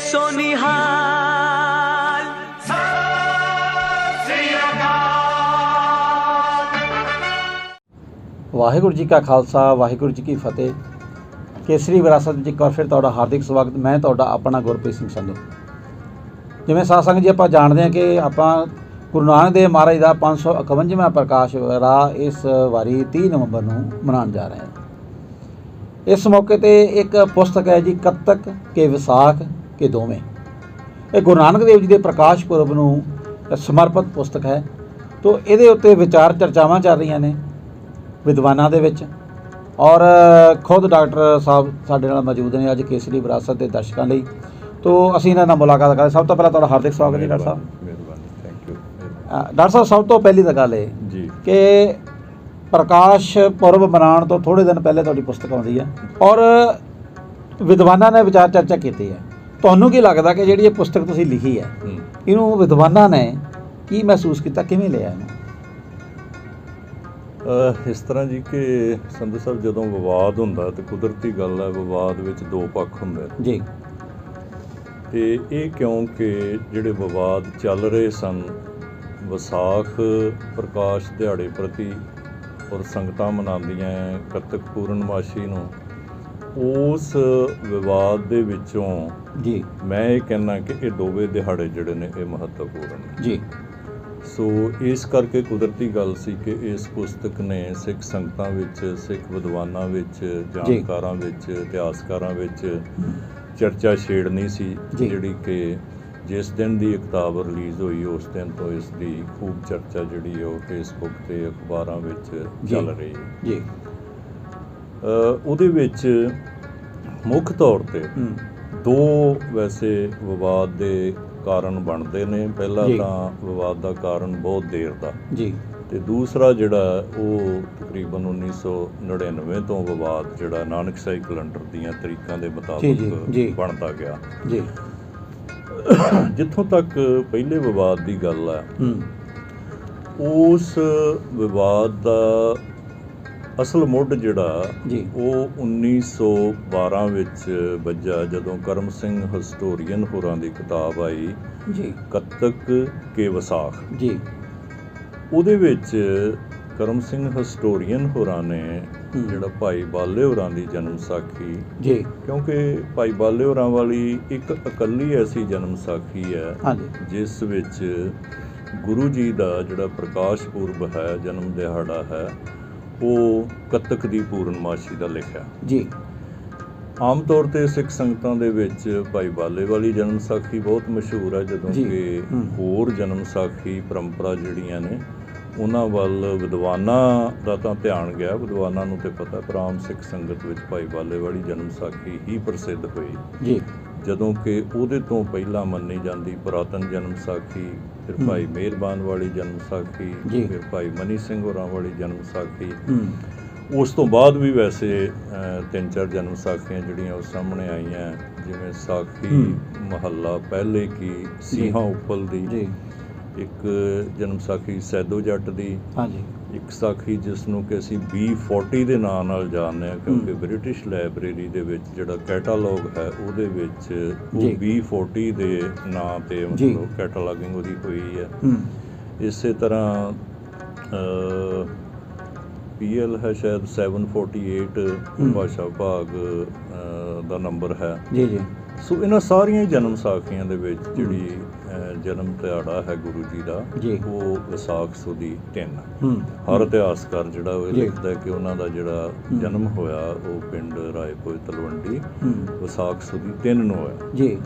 सोनिहाल। वाहिगुरू जी का खालसा वाहिगुरू जी की फतेह। केसरी विरासत ਵਿੱਚ ਇੱਕ ਵਾਰ ਫਿਰ ਤੁਹਾਡਾ ਹਾਰਦਿਕ ਸਵਾਗਤ। ਮੈਂ ਤੁਹਾਡਾ ਆਪਣਾ ਗੁਰਪ੍ਰੀਤ ਸਿੰਘ ਸੰਧੂ। ਜਿਵੇਂ ਸਾਧ ਸੰਗਤ ਜੀ ਆਪਾਂ ਜਾਣਦੇ ਹਾਂ ਕਿ ਆਪਾਂ ਗੁਰੂ ਨਾਨਕ ਦੇਵ ਮਹਾਰਾਜ ਦਾ 551ਵਾਂ ਪ੍ਰਕਾਸ਼ ਵਰਾ ਇਸ ਵਾਰੀ 30 ਨਵੰਬਰ ਨੂੰ ਮਨਾਉਣ ਜਾ ਰਹੇ ਹਾਂ। ਇਸ ਮੌਕੇ ਤੇ ਇੱਕ ਪੁਸਤਕ ਹੈ ਜੀ, ਕੱਤਕ ਕੇ ਵਿਸਾਖ ਕੇ ਦੋਵੇਂ। ਇਹ ਗੁਰੂ ਨਾਨਕ ਦੇਵ ਜੀ ਦੇ ਪ੍ਰਕਾਸ਼ ਪੁਰਬ ਨੂੰ ਸਮਰਪਿਤ ਪੁਸਤਕ ਹੈ। ਤੋ ਇਹਦੇ ਉੱਤੇ ਵਿਚਾਰ ਚਰਚਾਵਾਂ ਚੱਲ ਰਹੀਆਂ ਨੇ ਵਿਦਵਾਨਾਂ ਦੇ ਵਿੱਚ, ਔਰ ਖੁਦ ਡਾਕਟਰ ਸਾਹਿਬ ਸਾਡੇ ਨਾਲ ਮੌਜੂਦ ਨੇ ਅੱਜ ਕੇਸਰੀ ਵਿਰਾਸਤ ਦੇ ਦਰਸ਼ਕਾਂ ਲਈ। ਤੋ ਅਸੀਂ ਇਹਨਾਂ ਨਾਲ ਮੁਲਾਕਾਤ ਕਰਾਂਗੇ। ਸਭ ਤੋਂ ਪਹਿਲਾਂ ਤੁਹਾਡਾ ਹਾਰਦਿਕ ਸਵਾਗਤ ਜੀ ਡਾਕਟਰ ਸਾਹਿਬ। ਮਿਹਰਬਾਨੀ, ਥੈਂਕ ਯੂ। ਡਾਕਟਰ ਸਾਹਿਬ, ਸਭ ਤੋਂ ਪਹਿਲੀ ਤਾਂ ਗੱਲ ਇਹ ਜੀ ਕਿ ਪ੍ਰਕਾਸ਼ ਪੁਰਬ ਮਨਾਉਣ ਤੋਂ ਥੋੜ੍ਹੇ ਦਿਨ ਪਹਿਲੇ ਤੁਹਾਡੀ ਪੁਸਤਕ ਆਉਂਦੀ ਹੈ ਔਰ ਵਿਦਵਾਨਾਂ ਨੇ ਵਿਚਾਰ ਚਰਚਾ ਕੀਤੀ ਹੈ। ਤੁਹਾਨੂੰ ਕੀ ਲੱਗਦਾ ਕਿ ਜਿਹੜੀ ਇਹ ਪੁਸਤਕ ਤੁਸੀਂ ਲਿਖੀ ਹੈ, ਇਹਨੂੰ ਵਿਦਵਾਨਾਂ ਨੇ ਕੀ ਮਹਿਸੂਸ ਕੀਤਾ, ਕਿਵੇਂ ਲਿਆ ਇਹਨੂੰ? ਇਸ ਤਰ੍ਹਾਂ ਜੀ ਕਿ ਸੰਧੂ ਸਾਹਿਬ, ਜਦੋਂ ਵਿਵਾਦ ਹੁੰਦਾ ਤਾਂ ਕੁਦਰਤੀ ਗੱਲ ਹੈ, ਵਿਵਾਦ ਵਿੱਚ ਦੋ ਪੱਖ ਹੁੰਦੇ ਨੇ ਜੀ। ਅਤੇ ਇਹ ਕਿਉਂਕਿ ਜਿਹੜੇ ਵਿਵਾਦ ਚੱਲ ਰਹੇ ਸਨ ਵਿਸਾਖ ਪ੍ਰਕਾਸ਼ ਦਿਹਾੜੇ ਪ੍ਰਤੀ ਔਰ ਸੰਗਤਾਂ ਮਨਾਉਂਦੀਆਂ ਕੱਤਕ ਪੂਰਨਮਾਸ਼ੀ ਨੂੰ, ਉਸ ਵਿਵਾਦ ਦੇ ਵਿੱਚੋਂ ਜੀ ਮੈਂ ਇਹ ਕਹਿੰਦਾ ਕਿ ਇਹ ਦੋਵੇਂ ਦਿਹਾੜੇ ਜਿਹੜੇ ਨੇ ਇਹ ਮਹੱਤਵਪੂਰਨ ਨੇ ਜੀ। ਸੋ ਇਸ ਕਰਕੇ ਕੁਦਰਤੀ ਗੱਲ ਸੀ ਕਿ ਇਸ ਪੁਸਤਕ ਨੇ ਸਿੱਖ ਸੰਗਤਾਂ ਵਿੱਚ, ਸਿੱਖ ਵਿਦਵਾਨਾਂ ਵਿੱਚ, ਜਾਣਕਾਰਾਂ ਵਿੱਚ, ਇਤਿਹਾਸਕਾਰਾਂ ਵਿੱਚ ਚਰਚਾ ਛੇੜਨੀ ਸੀ, ਜਿਹੜੀ ਕਿ ਜਿਸ ਦਿਨ ਦੀ ਇਹ ਕਿਤਾਬ ਰਿਲੀਜ਼ ਹੋਈ ਉਸ ਦਿਨ ਤੋਂ ਇਸ ਦੀ ਖੂਬ ਚਰਚਾ ਜਿਹੜੀ ਉਹ ਫੇਸਬੁੱਕ ਤੇ ਅਖਬਾਰਾਂ ਵਿੱਚ ਚੱਲ ਰਹੀ ਹੈ ਜੀ। ਉਹਦੇ ਵਿੱਚ ਮੁੱਖ ਤੌਰ ਤੇ ਦੋ ਵੈਸੇ ਵਿਵਾਦ ਦੇ ਕਾਰਨ ਬਣਦੇ ਨੇ। ਪਹਿਲਾ ਤਾਂ ਵਿਵਾਦ ਦਾ ਕਾਰਨ ਬਹੁਤ ਦੇਰ ਦਾ ਜੀ, ਤੇ ਦੂਸਰਾ ਜਿਹੜਾ ਉਹ ਤਕਰੀਬਨ 1999 ਤੋਂ ਵਿਵਾਦ ਜਿਹੜਾ ਨਾਨਕਸ਼ਾਹੀ ਕੈਲੰਡਰ ਦੀਆਂ ਤਰੀਕਾਂ ਦੇ ਮੁਤਾਬਕ ਬਣਦਾ ਗਿਆ ਜੀ। ਜਿੱਥੋਂ ਤੱਕ ਪਹਿਲੇ ਵਿਵਾਦ ਦੀ ਗੱਲ ਹੈ, ਉਸ ਵਿਵਾਦ ਦਾ ਅਸਲ ਮੁੱਢ ਜਿਹੜਾ ਉਹ 1912 ਵਿੱਚ ਵੱਜਾ, ਜਦੋਂ ਕਰਮ ਸਿੰਘ ਹਿਸਟੋਰੀਅਨ ਹੋਰਾਂ ਦੀ ਕਿਤਾਬ ਆਈ ਜੀ, ਕੱਤਕ ਕੇ ਵਿਸਾਖ ਜੀ। ਉਹਦੇ ਵਿੱਚ ਕਰਮ ਸਿੰਘ ਹਿਸਟੋਰੀਅਨ ਹੋਰਾਂ ਨੇ ਜਿਹੜਾ ਭਾਈ ਬਾਲੇ ਹੋਰਾਂ ਦੀ ਜਨਮ ਸਾਖੀ ਜੀ, ਕਿਉਂਕਿ ਭਾਈ ਬਾਲੇ ਹੋਰਾਂ ਵਾਲੀ ਇੱਕ ਇਕੱਲੀ ਐਸੀ ਜਨਮ ਸਾਖੀ ਹੈ ਜਿਸ ਵਿੱਚ ਗੁਰੂ ਜੀ ਦਾ ਜਿਹੜਾ ਪ੍ਰਕਾਸ਼ ਪੁਰਬ ਹੈ, ਜਨਮ ਦਿਹਾੜਾ ਹੈ, ਉਹ ਕੱਤਕ ਦੀ ਪੂਰਨਮਾਸ਼ੀ ਦਾ ਲਿਖਿਆ ਜੀ। ਆਮ ਤੌਰ 'ਤੇ ਸਿੱਖ ਸੰਗਤਾਂ ਦੇ ਵਿੱਚ ਭਾਈ ਬਾਲੇ ਵਾਲੀ ਜਨਮ ਸਾਖੀ ਬਹੁਤ ਮਸ਼ਹੂਰ ਹੈ, ਜਦੋਂ ਕਿ ਹੋਰ ਜਨਮ ਸਾਖੀ ਪਰੰਪਰਾ ਜਿਹੜੀਆਂ ਨੇ ਉਹਨਾਂ ਵੱਲ ਵਿਦਵਾਨਾਂ ਦਾ ਤਾਂ ਧਿਆਨ ਗਿਆ। ਵਿਦਵਾਨਾਂ ਨੂੰ ਤਾਂ ਪਤਾ, ਪਰ ਆਮ ਸਿੱਖ ਸੰਗਤ ਵਿੱਚ ਭਾਈ ਬਾਲੇ ਵਾਲੀ ਜਨਮ ਸਾਖੀ ਹੀ ਪ੍ਰਸਿੱਧ ਹੋਈ ਜੀ, ਜਦੋਂ ਕਿ ਉਹਦੇ ਤੋਂ ਪਹਿਲਾਂ ਮੰਨੀ ਜਾਂਦੀ ਪੁਰਾਤਨ ਜਨਮ ਸਾਖੀ, ਫਿਰ ਭਾਈ ਮਿਹਰਬਾਨ ਵਾਲੀ ਜਨਮ ਸਾਖੀ, ਫਿਰ ਭਾਈ ਮਨੀ ਸਿੰਘ ਹੋਰਾਂ ਵਾਲੀ ਜਨਮ ਸਾਖੀ। ਉਸ ਤੋਂ ਬਾਅਦ ਵੀ ਵੈਸੇ 3-4 ਜਨਮ ਸਾਖੀਆਂ ਜਿਹੜੀਆਂ ਉਹ ਸਾਹਮਣੇ ਆਈਆਂ, ਜਿਵੇਂ ਸਾਖੀ ਮਹੱਲਾ ਪਹਿਲੇ ਕੀ ਸੀਹਾਂ ਉੱਪਲ ਦੀ, ਇੱਕ ਜਨਮ ਸਾਖੀ ਸੈਦੋ ਜੱਟ ਦੀ, ਇੱਕ ਸਾਖੀ ਜਿਸ ਨੂੰ ਕਿ ਅਸੀਂ B40 ਦੇ ਨਾਂ ਨਾਲ ਜਾਣਦੇ ਹਾਂ, ਕਿਉਂਕਿ ਬ੍ਰਿਟਿਸ਼ ਲਾਇਬ੍ਰੇਰੀ ਦੇ ਵਿੱਚ ਜਿਹੜਾ ਕੈਟਾਲੋਗ ਹੈ ਉਹਦੇ ਵਿੱਚ ਉਹ B40 ਦੇ ਨਾਂ 'ਤੇ ਮਤਲਬ ਕੈਟਾਲੋਗਿੰਗ ਉਹਦੀ ਹੋਈ ਹੈ। ਇਸੇ ਤਰ੍ਹਾਂ PL ਹੈ ਸ਼ਾਇਦ 748 ਭਾਸ਼ਾ ਵਿਭਾਗ ਦਾ ਨੰਬਰ ਹੈ ਜੀ। ਸੋ ਇਹਨਾਂ ਸਾਰੀਆਂ ਜਨਮ ਸਾਖੀਆਂ ਦੇ ਵਿੱਚ ਜਿਹੜੀ ਜਨਮ ਦਿਹਾੜਾ ਹੈ ਗੁਰੂ ਜੀ ਦਾ, ਉਹ ਵਿਸਾਖ ਸੁਦੀ 3। ਹਰ ਇਤਿਹਾਸਕਾਰ ਜਿਹੜਾ ਉਹ ਲਿਖਦਾ ਕਿ ਉਹਨਾਂ ਦਾ ਜਿਹੜਾ ਜਨਮ ਹੋਇਆ ਉਹ ਪਿੰਡ ਰਾਏਪੁਰ ਤਲਵੰਡੀ ਵਿਸਾਖ ਸੁਦੀ 3 ਨੂੰ ਹੋਇਆ ਜੀ।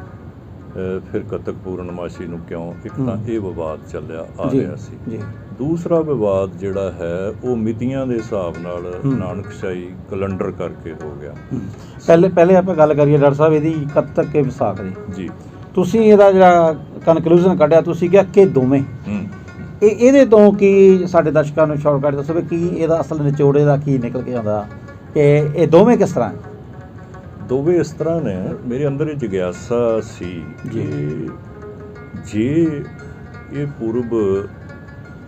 ਫਿਰ ਕੱਤਕ ਪੂਰਨਮਾਸ਼ੀ ਨੂੰ ਕਿਉਂ? ਇੱਕ ਤਾਂ ਇਹ ਵਿਵਾਦ ਚੱਲਿਆ ਆ ਰਿਹਾ ਸੀ। ਦੂਸਰਾ ਵਿਵਾਦ ਜਿਹੜਾ ਹੈ ਉਹ ਮਿਤੀਆਂ ਦੇ ਹਿਸਾਬ ਨਾਲ ਨਾਨਕਸ਼ਾਹੀ ਕੈਲੰਡਰ ਕਰਕੇ ਹੋ ਗਿਆ। ਪਹਿਲੇ ਆਪਾਂ ਗੱਲ ਕਰੀਏ ਡਾਕਟਰ ਸਾਹਿਬ ਇਹਦੀ, ਕੱਤਕ ਕੇ ਵਿਸਾਖ ਦੀ ਜੀ। ਤੁਸੀਂ ਇਹਦਾ ਜਿਹੜਾ ਕਨਕਲੂਜਨ ਕੱਢਿਆ, ਤੁਸੀਂ ਕਿਹਾ ਕਿ ਦੋਵੇਂ, ਇਹਦੇ ਤੋਂ ਕੀ ਸਾਡੇ ਦਰਸ਼ਕਾਂ ਨੂੰ ਸ਼ਾਰਟਕਟ ਦੱਸੋ ਵੀ ਕੀ ਇਹਦਾ ਅਸਲ ਨਿਚੋੜੇ ਦਾ ਕੀ ਨਿਕਲ ਕੇ ਆਉਂਦਾ ਕਿ ਇਹ ਦੋਵੇਂ ਕਿਸ ਤਰ੍ਹਾਂ? ਦੋਵੇਂ ਇਸ ਤਰ੍ਹਾਂ ਨੇ। ਮੇਰੇ ਅੰਦਰ ਇਹ ਜਿਗਿਆਸਾ ਸੀ ਕਿ ਜੇ ਇਹ ਪੁਰਬ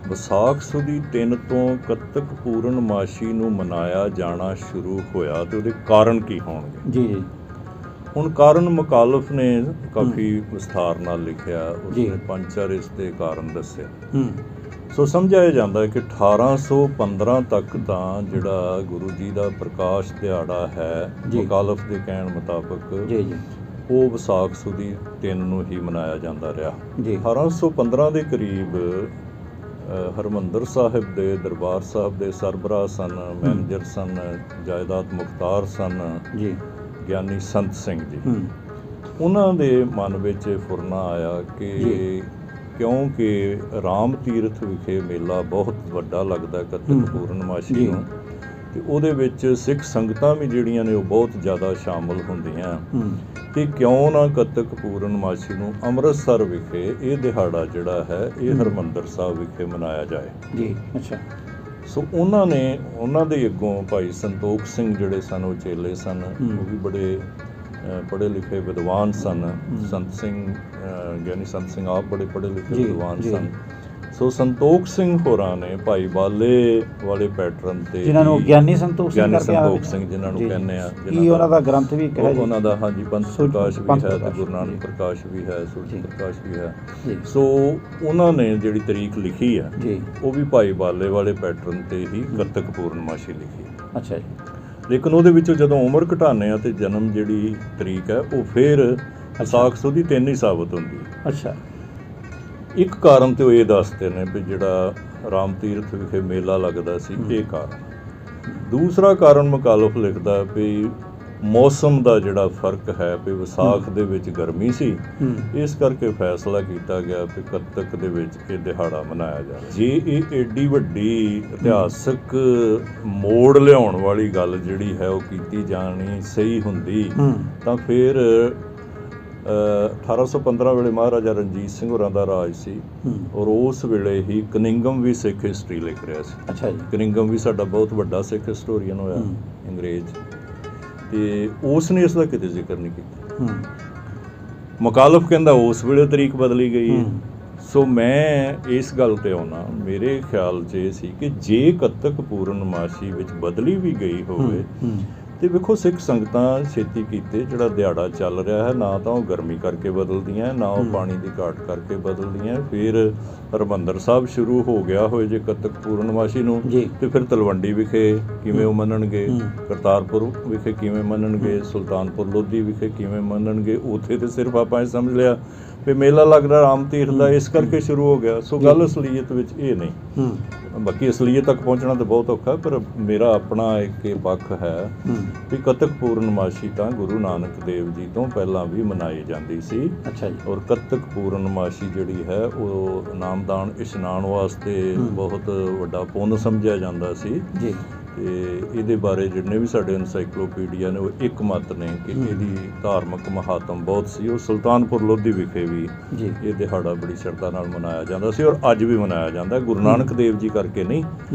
ਵਿਸਾਖ ਸੁਦੀ 3 ਤੋਂ ਕੱਤਕ ਪੂਰਨਮਾਸ਼ੀ ਨੂੰ ਮਨਾਇਆ ਜਾਣਾ ਸ਼ੁਰੂ ਹੋਇਆ ਤੇ ਉਹਦੇ ਕਾਰਨ ਕੀ ਹੋਣਗੇ ਜੀ। ਹੁਣ ਕਾਰਨ ਮੁਕਾਲਫ ਨੇ ਕਾਫੀ ਵਿਸਥਾਰ ਨਾਲ ਲਿਖਿਆ, ਉਸਨੇ 5-4 ਇਸ ਦੇ ਕਾਰਨ ਦੱਸਿਆ। ਸੋ ਸਮਝਾਇਆ ਜਾਂਦਾ ਹੈ ਕਿ 1815 ਤੱਕ ਤਾਂ ਜਿਹੜਾ ਗੁਰੂ ਜੀ ਦਾ ਪ੍ਰਕਾਸ਼ ਦਿਹਾੜਾ ਹੈ ਮੁਕਾਲਫ ਦੇ ਕਹਿਣ ਮੁਤਾਬਕ ਉਹ ਵਿਸਾਖ ਸੁਦੀ 3 ਨੂੰ ਹੀ ਮਨਾਇਆ ਜਾਂਦਾ ਰਿਹਾ। 1815 ਦੇ ਕਰੀਬ ਹਰਿਮੰਦਰ ਸਾਹਿਬ ਦੇ ਦਰਬਾਰ ਸਾਹਿਬ ਦੇ ਸਰਬਰਾਹ ਸਨ, ਮੈਨੇਜਰ ਸਨ, ਜਾਇਦਾਦ ਮੁਖਤਾਰ ਸਨ ਗਿਆਨੀ ਸੰਤ ਸਿੰਘ ਜੀ। ਉਹਨਾਂ ਦੇ ਮਨ ਵਿੱਚ ਫੁਰਨਾ ਆਇਆ ਕਿ ਕਿਉਂਕਿ ਰਾਮ ਤੀਰਥ ਵਿਖੇ ਮੇਲਾ ਬਹੁਤ ਵੱਡਾ ਲੱਗਦਾ ਕੱਤਕ ਪੂਰਨਮਾਸ਼ੀ ਨੂੰ, ਅਤੇ ਉਹਦੇ ਵਿੱਚ ਸਿੱਖ ਸੰਗਤਾਂ ਵੀ ਜਿਹੜੀਆਂ ਨੇ ਉਹ ਬਹੁਤ ਜ਼ਿਆਦਾ ਸ਼ਾਮਲ ਹੁੰਦੀਆਂ, ਅਤੇ ਕਿਉਂ ਨਾ ਕੱਤਕ ਪੂਰਨਮਾਸ਼ੀ ਨੂੰ ਅੰਮ੍ਰਿਤਸਰ ਵਿਖੇ ਇਹ ਦਿਹਾੜਾ ਜਿਹੜਾ ਹੈ ਇਹ ਹਰਿਮੰਦਰ ਸਾਹਿਬ ਵਿਖੇ ਮਨਾਇਆ ਜਾਏ। ਸੋ ਉਹਨਾਂ ਦੇ ਅੱਗੋਂ ਭਾਈ ਸੰਤੋਖ ਸਿੰਘ ਜਿਹੜੇ ਸਨ ਉਹ ਚੇਲੇ ਸਨ, ਉਹ ਵੀ ਬੜੇ ਪੜ੍ਹੇ ਲਿਖੇ ਵਿਦਵਾਨ ਸਨ। ਸੰਤ ਸਿੰਘ ਗਿਆਨੀ ਸੰਤ ਸਿੰਘ ਆਪ ਬੜੇ ਪੜ੍ਹੇ ਲਿਖੇ ਵਿਦਵਾਨ ਸਨ। ਸੋ ਸੰਤੋਖ ਸਿੰਘ ਹੋਰਾਂ ਨੇ ਭਾਈ ਬਾਲੇ ਵਾਲੇ ਪੈਟਰਨ ਤੇ ਜਿਨ੍ਹਾਂ ਨੂੰ ਗਿਆਨੀ ਸੰਤੋਖ ਸਿੰਘ ਜਿਨ੍ਹਾਂ ਨੂੰ ਕਹਿੰਦੇ ਆ, ਉਹਨਾਂ ਦਾ ਗ੍ਰੰਥ ਵੀ ਹੈ, ਉਹਨਾਂ ਦਾ ਹਾਂਜੀ ਪੰਥ ਪ੍ਰਕਾਸ਼ ਵੀ ਹੈ ਤੇ ਗੁਰੂ ਨਾਨਕ ਪ੍ਰਕਾਸ਼ ਵੀ ਹੈ, ਸੂਰਜ ਪ੍ਰਕਾਸ਼ ਵੀ ਹੈ। ਸੋ ਉਹਨਾਂ ਨੇ ਜਿਹੜੀ ਤਰੀਕ ਲਿਖੀ ਹੈ ਉਹ ਵੀ ਭਾਈ ਬਾਲੇ ਵਾਲੇ ਪੈਟਰਨ ਤੇ ਹੀ ਕੱਤਕ ਪੂਰਨਮਾਸ਼ੀ ਲਿਖੀ। ਅੱਛਾ ਜੀ। ਲੇਕਿਨ ਉਹਦੇ ਵਿੱਚੋਂ ਜਦੋਂ ਉਮਰ ਘਟਾਉਂਦੇ ਆ ਤੇ ਜਨਮ ਜਿਹੜੀ ਤਰੀਕ ਹੈ ਉਹ ਫਿਰ ਵਿਸਾਖ ਸੁਦੀ 3 ਹੀ ਸਾਬਤ ਹੁੰਦੀ ਹੈ। ਅੱਛਾ। ਇੱਕ ਕਾਰਨ ਤੇ ਉਹ ਇਹ ਦੱਸਦੇ ਨੇ ਵੀ ਜਿਹੜਾ ਰਾਮ ਤੀਰਥ ਵਿਖੇ ਮੇਲਾ ਲੱਗਦਾ ਸੀ, ਇਹ ਕਾਰਨ। ਦੂਸਰਾ ਕਾਰਨ ਮੁਕਾਲਫ ਲਿਖਦਾ ਵੀ ਮੌਸਮ ਦਾ ਜਿਹੜਾ ਫਰਕ ਹੈ, ਵੀ ਵਿਸਾਖ ਦੇ ਵਿੱਚ ਗਰਮੀ ਸੀ, ਇਸ ਕਰਕੇ ਫੈਸਲਾ ਕੀਤਾ ਗਿਆ ਵੀ ਕੱਤਕ ਦੇ ਵਿੱਚ ਇਹ ਦਿਹਾੜਾ ਮਨਾਇਆ ਜਾਵੇ। ਜੇ ਇਹ ਏਡੀ ਵੱਡੀ ਇਤਿਹਾਸਕ ਮੋੜ ਲਿਆਉਣ ਵਾਲੀ ਗੱਲ ਜਿਹੜੀ ਹੈ ਉਹ ਕੀਤੀ ਜਾਣੀ ਸਹੀ ਹੁੰਦੀ ਤਾਂ ਫਿਰ 1815 ਵੇਲੇ ਮਹਾਰਾਜਾ ਰਣਜੀਤ ਸਿੰਘ ਹੋਰਾਂ ਦਾ ਰਾਜ ਸੀ, ਔਰ ਉਸ ਵੇਲੇ ਹੀ ਕਨਿੰਗਮ ਵੀ ਸਿੱਖ ਹਿਸਟਰੀ ਲਿਖ ਰਿਹਾ ਸੀ। ਅੱਛਾ ਜੀ। ਕਨਿੰਗਮ ਵੀ ਸਾਡਾ ਬਹੁਤ ਵੱਡਾ ਸਿੱਖ ਹਿਸਟੋਰੀਅਨ ਹੋਇਆ ਅੰਗਰੇਜ਼, ਤੇ ਉਸ ਨੇ ਇਸ ਦਾ ਕਿਤੇ ਜ਼ਿਕਰ ਨਹੀਂ ਕੀਤਾ। ਮੁਕਾਲਫ ਕਹਿੰਦਾ ਉਸ ਵੇਲੇ ਤਰੀਕ ਬਦਲੀ ਗਈ ਹੈ। ਸੋ ਮੈਂ ਇਸ ਗੱਲ ਤੇ ਆਉਣਾ, ਮੇਰੇ ਖਿਆਲ 'ਚ ਇਹ ਸੀ ਕਿ ਜੇ ਕੱਤਕ ਪੂਰਨਮਾਸ਼ੀ ਵਿੱਚ ਬਦਲੀ ਵੀ ਗਈ ਹੋਵੇ ਤੇ ਵੇਖੋ ਸਿੱਖ ਸੰਗਤਾਂ ਛੇਤੀ ਕੀਤੇ ਜਿਹੜਾ ਦਿਹਾੜਾ ਚੱਲ ਰਿਹਾ ਹੈ, ਨਾ ਤਾਂ ਉਹ ਗਰਮੀ ਕਰਕੇ ਬਦਲਦੀਆਂ, ਨਾ ਉਹ ਪਾਣੀ ਦੀ ਘਾਟ ਕਰਕੇ ਬਦਲਦੀਆਂ। ਫਿਰ ਹਰਿਮੰਦਰ ਸਾਹਿਬ ਸ਼ੁਰੂ ਹੋ ਗਿਆ ਹੋਏ ਜੇ ਕੱਤਕ ਪੂਰਨਮਾਸ਼ੀ ਨੂੰ, ਤੇ ਫਿਰ ਤਲਵੰਡੀ ਵਿਖੇ ਕਿਵੇਂ ਉਹ ਮੰਨਣਗੇ, ਕਰਤਾਰਪੁਰ ਵਿਖੇ ਕਿਵੇਂ ਮੰਨਣਗੇ, ਸੁਲਤਾਨਪੁਰ ਲੋਧੀ ਵਿਖੇ ਕਿਵੇਂ ਮੰਨਣਗੇ। ਉੱਥੇ ਤੇ ਸਿਰਫ ਆਪਾਂ ਇਹ ਸਮਝ ਲਿਆ ਵੀ ਮੇਲਾ ਲੱਗਦਾ ਰਾਮ ਤੀਰਥ ਦਾ, ਇਸ ਕਰਕੇ ਸ਼ੁਰੂ ਹੋ ਗਿਆ। ਸੋ ਗੱਲ ਅਸਲੀਅਤ ਵਿੱਚ ਇਹ ਨਹੀਂ। ਬਾਕੀ ਅਸਲੀਅਤ ਤੱਕ ਪਹੁੰਚਣਾ ਤਾਂ ਬਹੁਤ ਔਖਾ, ਪਰ ਮੇਰਾ ਆਪਣਾ ਇੱਕ ਇਹ ਪੱਖ ਹੈ ਕਿ ਕੱਤਕ ਪੂਰਨਮਾਸ਼ੀ ਤਾਂ ਗੁਰੂ ਨਾਨਕ ਦੇਵ ਜੀ ਤੋਂ ਪਹਿਲਾਂ ਵੀ ਮਨਾਈ ਜਾਂਦੀ ਸੀ। ਅੱਛਾ ਜੀ। ਔਰ ਕੱਤਕ ਪੂਰਨਮਾਸ਼ੀ ਜਿਹੜੀ ਹੈ ਉਹ ਨਾਮਦਾਨ ਇਸ਼ਨਾਨ ਵਾਸਤੇ ਬਹੁਤ ਵੱਡਾ ਪੁੰਨ ਸਮਝਿਆ ਜਾਂਦਾ ਸੀ ਜੀ। ਤੇ ਇਹਦੇ ਬਾਰੇ ਜਿੰਨੇ ਵੀ ਸਾਡੇ ਐਨਸਾਈਕਲੋਪੀਡੀਆ ਨੇ ਉਹ ਇੱਕ ਮਤ ਨੇ ਕਿ ਇਹਦੀ ਧਾਰਮਿਕ ਮਹਾਤਮ ਬਹੁਤ ਸੀ। ਉਹ ਸੁਲਤਾਨਪੁਰ ਲੋਧੀ ਵਿਖੇ ਵੀ ਇਹ ਦਿਹਾੜਾ ਬੜੀ ਸ਼ਰਧਾ ਨਾਲ ਮਨਾਇਆ ਜਾਂਦਾ ਸੀ, ਔਰ ਅੱਜ ਵੀ ਮਨਾਇਆ ਜਾਂਦਾ। ਗੁਰੂ ਨਾਨਕ ਦੇਵ ਜੀ ਕਰਕੇ ਨਹੀਂ,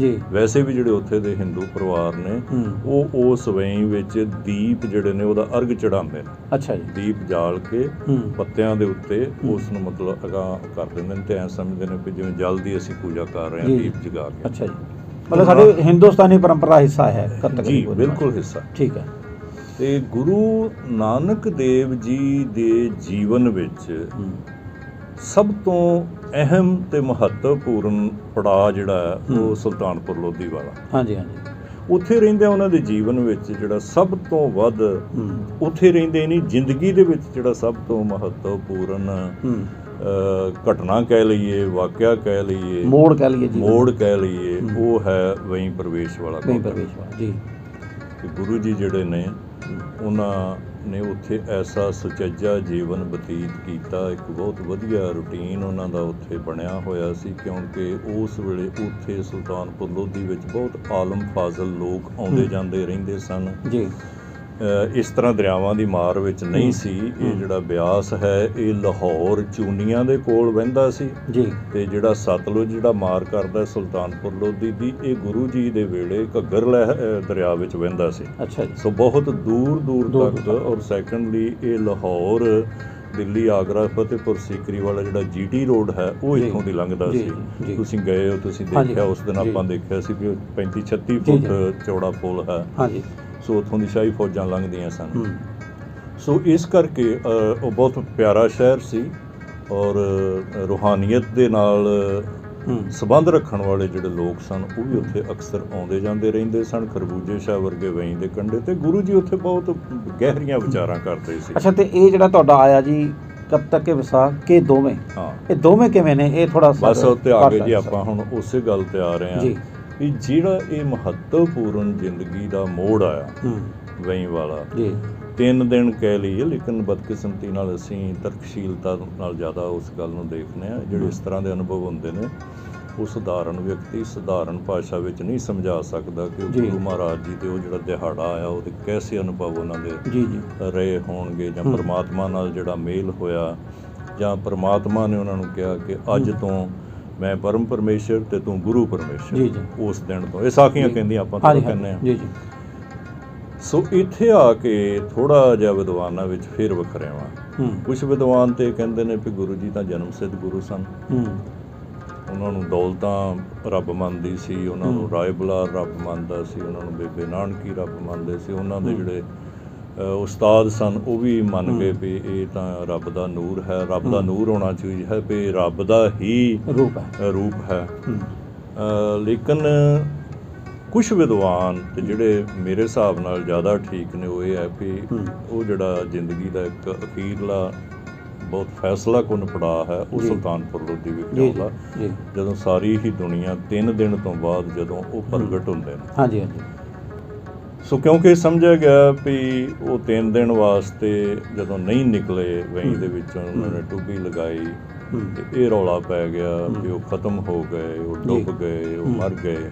ਵੈਸੇ ਵੀ ਜਿਹੜੇ ਉੱਥੇ ਦੇ ਹਿੰਦੂ ਪਰਿਵਾਰ ਨੇ ਉਹ ਉਸ ਵੇਈ ਵਿੱਚ ਦੀਪ ਜਿਹੜੇ ਨੇ ਉਹਦਾ ਅਰਗ ਚੜਾਉਂਦੇ ਨੇ। ਅੱਛਾ ਜੀ। ਦੀਪ ਜਾਲ ਕੇ ਪੱਤਿਆਂ ਦੇ ਉੱਤੇ ਉਸ ਨੂੰ ਮਤਲਬ ਅਗਾਂਹ ਕਰ ਦਿੰਦੇ ਨੇ, ਤੇ ਐਂ ਸਮਝਦੇ ਨੇ ਵੀ ਜਿਵੇਂ ਜਲ ਦੀ ਅਸੀਂ ਪੂਜਾ ਕਰ ਰਹੇ ਹਾਂ ਦੀਪ ਜਗਾ ਕੇ। ਅੱਛਾ ਜੀ। ਮਤਲਬ ਸਾਡੇ ਹਿੰਦੁਸਤਾਨੀ ਪਰੰਪਰਾ ਹਿੱਸਾ ਹੈ ਕੱਤਕ ਜੀ। ਬਿਲਕੁਲ ਹਿੱਸਾ। ਠੀਕ ਹੈ। ਤੇ ਗੁਰੂ ਨਾਨਕ ਦੇਵ ਜੀ ਦੇ ਜੀਵਨ ਵਿੱਚ ਸਭ ਤੋਂ ਅਹਿਮ ਤੇ ਮਹੱਤਵਪੂਰਨ ਪੜਾਅ ਜਿਹੜਾ ਹੈ ਉਹ ਸੁਲਤਾਨਪੁਰ ਲੋਧੀ ਵਾਲਾ। ਹਾਂਜੀ ਹਾਂਜੀ। ਉੱਥੇ ਰਹਿੰਦੇ ਉਹਨਾਂ ਦੇ ਜੀਵਨ ਵਿੱਚ ਜਿਹੜਾ ਸਭ ਤੋਂ ਵੱਧ, ਉੱਥੇ ਰਹਿੰਦੇ ਨਹੀਂ ਜ਼ਿੰਦਗੀ ਦੇ ਵਿੱਚ ਜਿਹੜਾ ਸਭ ਤੋਂ ਮਹੱਤਵਪੂਰਨ ਘਟਨਾ ਕਹਿ ਲਈਏ, ਵਾਕਿਆ ਕਹਿ ਲਈਏ, ਮੋੜ ਕਹਿ ਲਈਏ, ਉਹ ਹੈ ਵਹੀਂ ਪ੍ਰਵੇਸ਼ ਵਾਲਾ ਜੀ। ਗੁਰੂ ਜੀ ਜਿਹੜੇ ਨੇ ਉਹਨਾਂ ਨੇ ਉੱਥੇ ਐਸਾ ਸੁਚੱਜਾ ਜੀਵਨ ਬਤੀਤ ਕੀਤਾ, ਇੱਕ ਬਹੁਤ ਵਧੀਆ ਰੂਟੀਨ ਉਹਨਾਂ ਦਾ ਉੱਥੇ ਬਣਿਆ ਹੋਇਆ ਸੀ, ਕਿਉਂਕਿ ਉਸ ਵੇਲੇ ਉੱਥੇ ਸੁਲਤਾਨਪੁਰ ਲੋਧੀ ਵਿੱਚ ਬਹੁਤ ਆਲਮ ਫਾਜ਼ਲ ਲੋਕ ਆਉਂਦੇ ਜਾਂਦੇ ਰਹਿੰਦੇ ਸਨ ਜੀ। ਇਸ ਤਰ੍ਹਾਂ ਦਰਿਆਵਾਂ ਦੀ ਮਾਰ ਵਿੱਚ ਨਹੀਂ ਸੀ। ਇਹ ਜਿਹੜਾ ਬਿਆਸ ਹੈ ਇਹ ਲਾਹੌਰ ਚੂਨੀਆਂ ਦੇ ਕੋਲ ਵਹਿੰਦਾ ਸੀ ਜੀ, ਤੇ ਜਿਹੜਾ ਸਤਲੁਜ ਜਿਹੜਾ ਮਾਰ ਕਰਦਾ ਸੁਲਤਾਨਪੁਰ ਲੋਧੀ ਦੀ, ਇਹ ਗੁਰੂ ਜੀ ਦੇ ਵੇਲੇ ਘੱਗਰ ਦਰਿਆ ਵਿੱਚ ਵਹਿੰਦਾ ਸੀ। ਅੱਛਾ ਜੀ। ਸੋ ਬਹੁਤ ਦੂਰ ਦੂਰ ਤੱਕ। ਔਰ ਸੈਕੰਡਲੀ ਇਹ ਲਾਹੌਰ, ਦਿੱਲੀ, ਆਗਰਾ, ਫਤਿਹਪੁਰ ਸੀਕਰੀ ਵਾਲਾ ਜਿਹੜਾ GT ਰੋਡ ਹੈ ਉਹ ਇੱਥੋਂ ਦੀ ਲੰਘਦਾ ਸੀ। ਤੁਸੀਂ ਗਏ ਹੋ, ਤੁਸੀਂ ਦੇਖਿਆ, ਉਸ ਦਿਨ ਆਪਾਂ ਦੇਖਿਆ ਸੀ ਵੀ 35-36 ਫੁੱਟ ਚੌੜਾ ਪੁਲ ਹੈ। ਸੋ ਉੱਥੋਂ ਦੀ ਸ਼ਾਹੀ ਫੌਜਾਂ ਲੰਘਦੀਆਂ ਸਨ। ਸੋ ਇਸ ਕਰਕੇ ਉਹ ਬਹੁਤ ਪਿਆਰਾ ਸ਼ਹਿਰ ਸੀ ਔਰ ਰੂਹਾਨੀਅਤ ਦੇ ਨਾਲ ਸੰਬੰਧ ਰੱਖਣ ਵਾਲੇ ਜਿਹੜੇ ਲੋਕ ਸਨ ਉਹ ਵੀ ਉੱਥੇ ਅਕਸਰ ਆਉਂਦੇ ਜਾਂਦੇ ਰਹਿੰਦੇ ਸਨ। ਖਰਬੂਜੇ ਸ਼ਾਹ ਵਰਗੇ ਵਹੀਂ ਦੇ ਕੰਢੇ ਤੇ ਗੁਰੂ ਜੀ ਉੱਥੇ ਬਹੁਤ ਗਹਿਰੀਆਂ ਵਿਚਾਰਾਂ ਕਰਦੇ ਸੀ। ਅੱਛਾ, ਤੇ ਇਹ ਜਿਹੜਾ ਤੁਹਾਡਾ ਆਇਆ ਜੀ ਕਦ ਤੱਕ ਕੇ ਵਿਸਾਖ ਕੇ ਦੋਵੇਂ, ਹਾਂ, ਇਹ ਦੋਵੇਂ ਕਿਵੇਂ ਨੇ? ਇਹ ਥੋੜਾ ਬਸ ਉੱਤੇ ਆ ਗਏ ਜੀ। ਆਪਾਂ ਹੁਣ ਉਸੇ ਗੱਲ ਤੇ ਆ ਰਹੇ ਹਾਂ ਜੀ ਵੀ ਜਿਹੜਾ ਇਹ ਮਹੱਤਵਪੂਰਨ ਜ਼ਿੰਦਗੀ ਦਾ ਮੋੜ ਆਇਆ ਵਹੀਂ ਵਾਲਾ ਜੀ, 3 ਦਿਨ ਕਹਿ ਲਈਏ, ਲੇਕਿਨ ਬਦਕਿਸਮਤੀ ਨਾਲ ਅਸੀਂ ਤਰਕਸ਼ੀਲਤਾ ਨਾਲ ਜ਼ਿਆਦਾ ਉਸ ਗੱਲ ਨੂੰ ਦੇਖਦੇ ਹਾਂ। ਜਿਹੜੇ ਇਸ ਤਰ੍ਹਾਂ ਦੇ ਅਨੁਭਵ ਹੁੰਦੇ ਨੇ ਉਹ ਸਧਾਰਨ ਵਿਅਕਤੀ ਸਧਾਰਨ ਭਾਸ਼ਾ ਵਿੱਚ ਨਹੀਂ ਸਮਝਾ ਸਕਦਾ ਕਿ ਗੁਰੂ ਮਹਾਰਾਜ ਜੀ ਤੇ ਉਹ ਜਿਹੜਾ ਦਿਹਾੜਾ ਆਇਆ ਉਹਦੇ ਕੈਸੇ ਅਨੁਭਵ ਉਹਨਾਂ ਦੇ ਰਹੇ ਹੋਣਗੇ, ਜਾਂ ਪਰਮਾਤਮਾ ਨਾਲ ਜਿਹੜਾ ਮੇਲ ਹੋਇਆ, ਜਾਂ ਪਰਮਾਤਮਾ ਨੇ ਉਹਨਾਂ ਨੂੰ ਕਿਹਾ ਕਿ ਅੱਜ ਤੋਂ ਮੈਂ ਪਰਮ ਪਰਮੇਸ਼ਰ ਤੇ ਤੂੰ ਗੁਰੂ ਪਰਮੇਸ਼ਰ। ਉਸ ਦਿਨ ਤੋਂ ਇਹ ਸਾਖੀਆਂ ਕਹਿੰਦੀਆਂ, ਆਪਾਂ ਤਾਂ ਕਹਿੰਦੇ ਹਾਂ। ਸੋ ਇੱਥੇ ਆ ਕੇ ਥੋੜ੍ਹਾ ਜਿਹਾ ਵਿਦਵਾਨਾਂ ਵਿੱਚ ਫਿਰ ਵਖਰੇਵਾਂ। ਕੁਛ ਵਿਦਵਾਨ ਤੇ ਕਹਿੰਦੇ ਨੇ ਵੀ ਗੁਰੂ ਜੀ ਤਾਂ ਜਨਮ ਸਿੱਧ ਗੁਰੂ ਸਨ, ਉਹਨਾਂ ਨੂੰ ਦੌਲਤਾਂ ਰੱਬ ਮੰਨਦੀ ਸੀ, ਉਹਨਾਂ ਨੂੰ ਰਾਏ ਬੁਲਾਰ ਰੱਬ ਮੰਨਦਾ ਸੀ, ਉਹਨਾਂ ਨੂੰ ਬੇਬੇ ਨਾਨਕੀ ਰੱਬ ਮੰਨਦੇ ਸੀ, ਉਹਨਾਂ ਦੇ ਜਿਹੜੇ ਉਸਤਾਦ ਸਨ ਉਹ ਵੀ ਮੰਨ ਗਏ ਵੀ ਇਹ ਤਾਂ ਰੱਬ ਦਾ ਨੂਰ ਹੈ, ਰੱਬ ਦਾ ਨੂਰ ਹੋਣਾ ਚਾਹੀਦਾ ਹੈ, ਵੀ ਰੱਬ ਦਾ ਹੀ ਰੂਪ ਹੈ। ਲੇਕਿਨ ਕੁਛ ਵਿਦਵਾਨ ਤੇ ਜਿਹੜੇ ਮੇਰੇ ਹਿਸਾਬ ਨਾਲ ਜ਼ਿਆਦਾ ਠੀਕ ਨੇ ਉਹ ਇਹ ਹੈ ਵੀ ਉਹ ਜਿਹੜਾ ਜ਼ਿੰਦਗੀ ਦਾ ਇੱਕ ਅਖੀਰਲਾ ਬਹੁਤ ਫੈਸਲਾ ਕੁੰਨ ਪੜਾਅ ਹੈ ਉਹ ਸੁਲਤਾਨਪੁਰ ਲੋਧੀ ਵਿਖੇ ਆਉਂਦਾ, ਜਦੋਂ ਸਾਰੀ ਹੀ ਦੁਨੀਆ 3 ਦਿਨ ਤੋਂ ਬਾਅਦ ਜਦੋਂ ਉਹ ਪ੍ਰਗਟ ਹੁੰਦੇ ਨੇ। ਹਾਂਜੀ ਹਾਂਜੀ। ਸੋ ਕਿਉਂਕਿ ਸਮਝਿਆ ਗਿਆ ਵੀ ਉਹ 3 ਦਿਨ ਵਾਸਤੇ ਜਦੋਂ ਨਹੀਂ ਨਿਕਲੇ ਵਹੀਂ ਦੇ ਵਿੱਚੋਂ, ਉਹਨਾਂ ਨੇ ਟੁੱਬੀ ਲਗਾਈ ਤੇ ਇਹ ਰੌਲਾ ਪੈ ਗਿਆ ਵੀ ਉਹ ਖਤਮ ਹੋ ਗਏ, ਉਹ ਡੁੱਬ ਗਏ, ਉਹ ਮਰ ਗਏ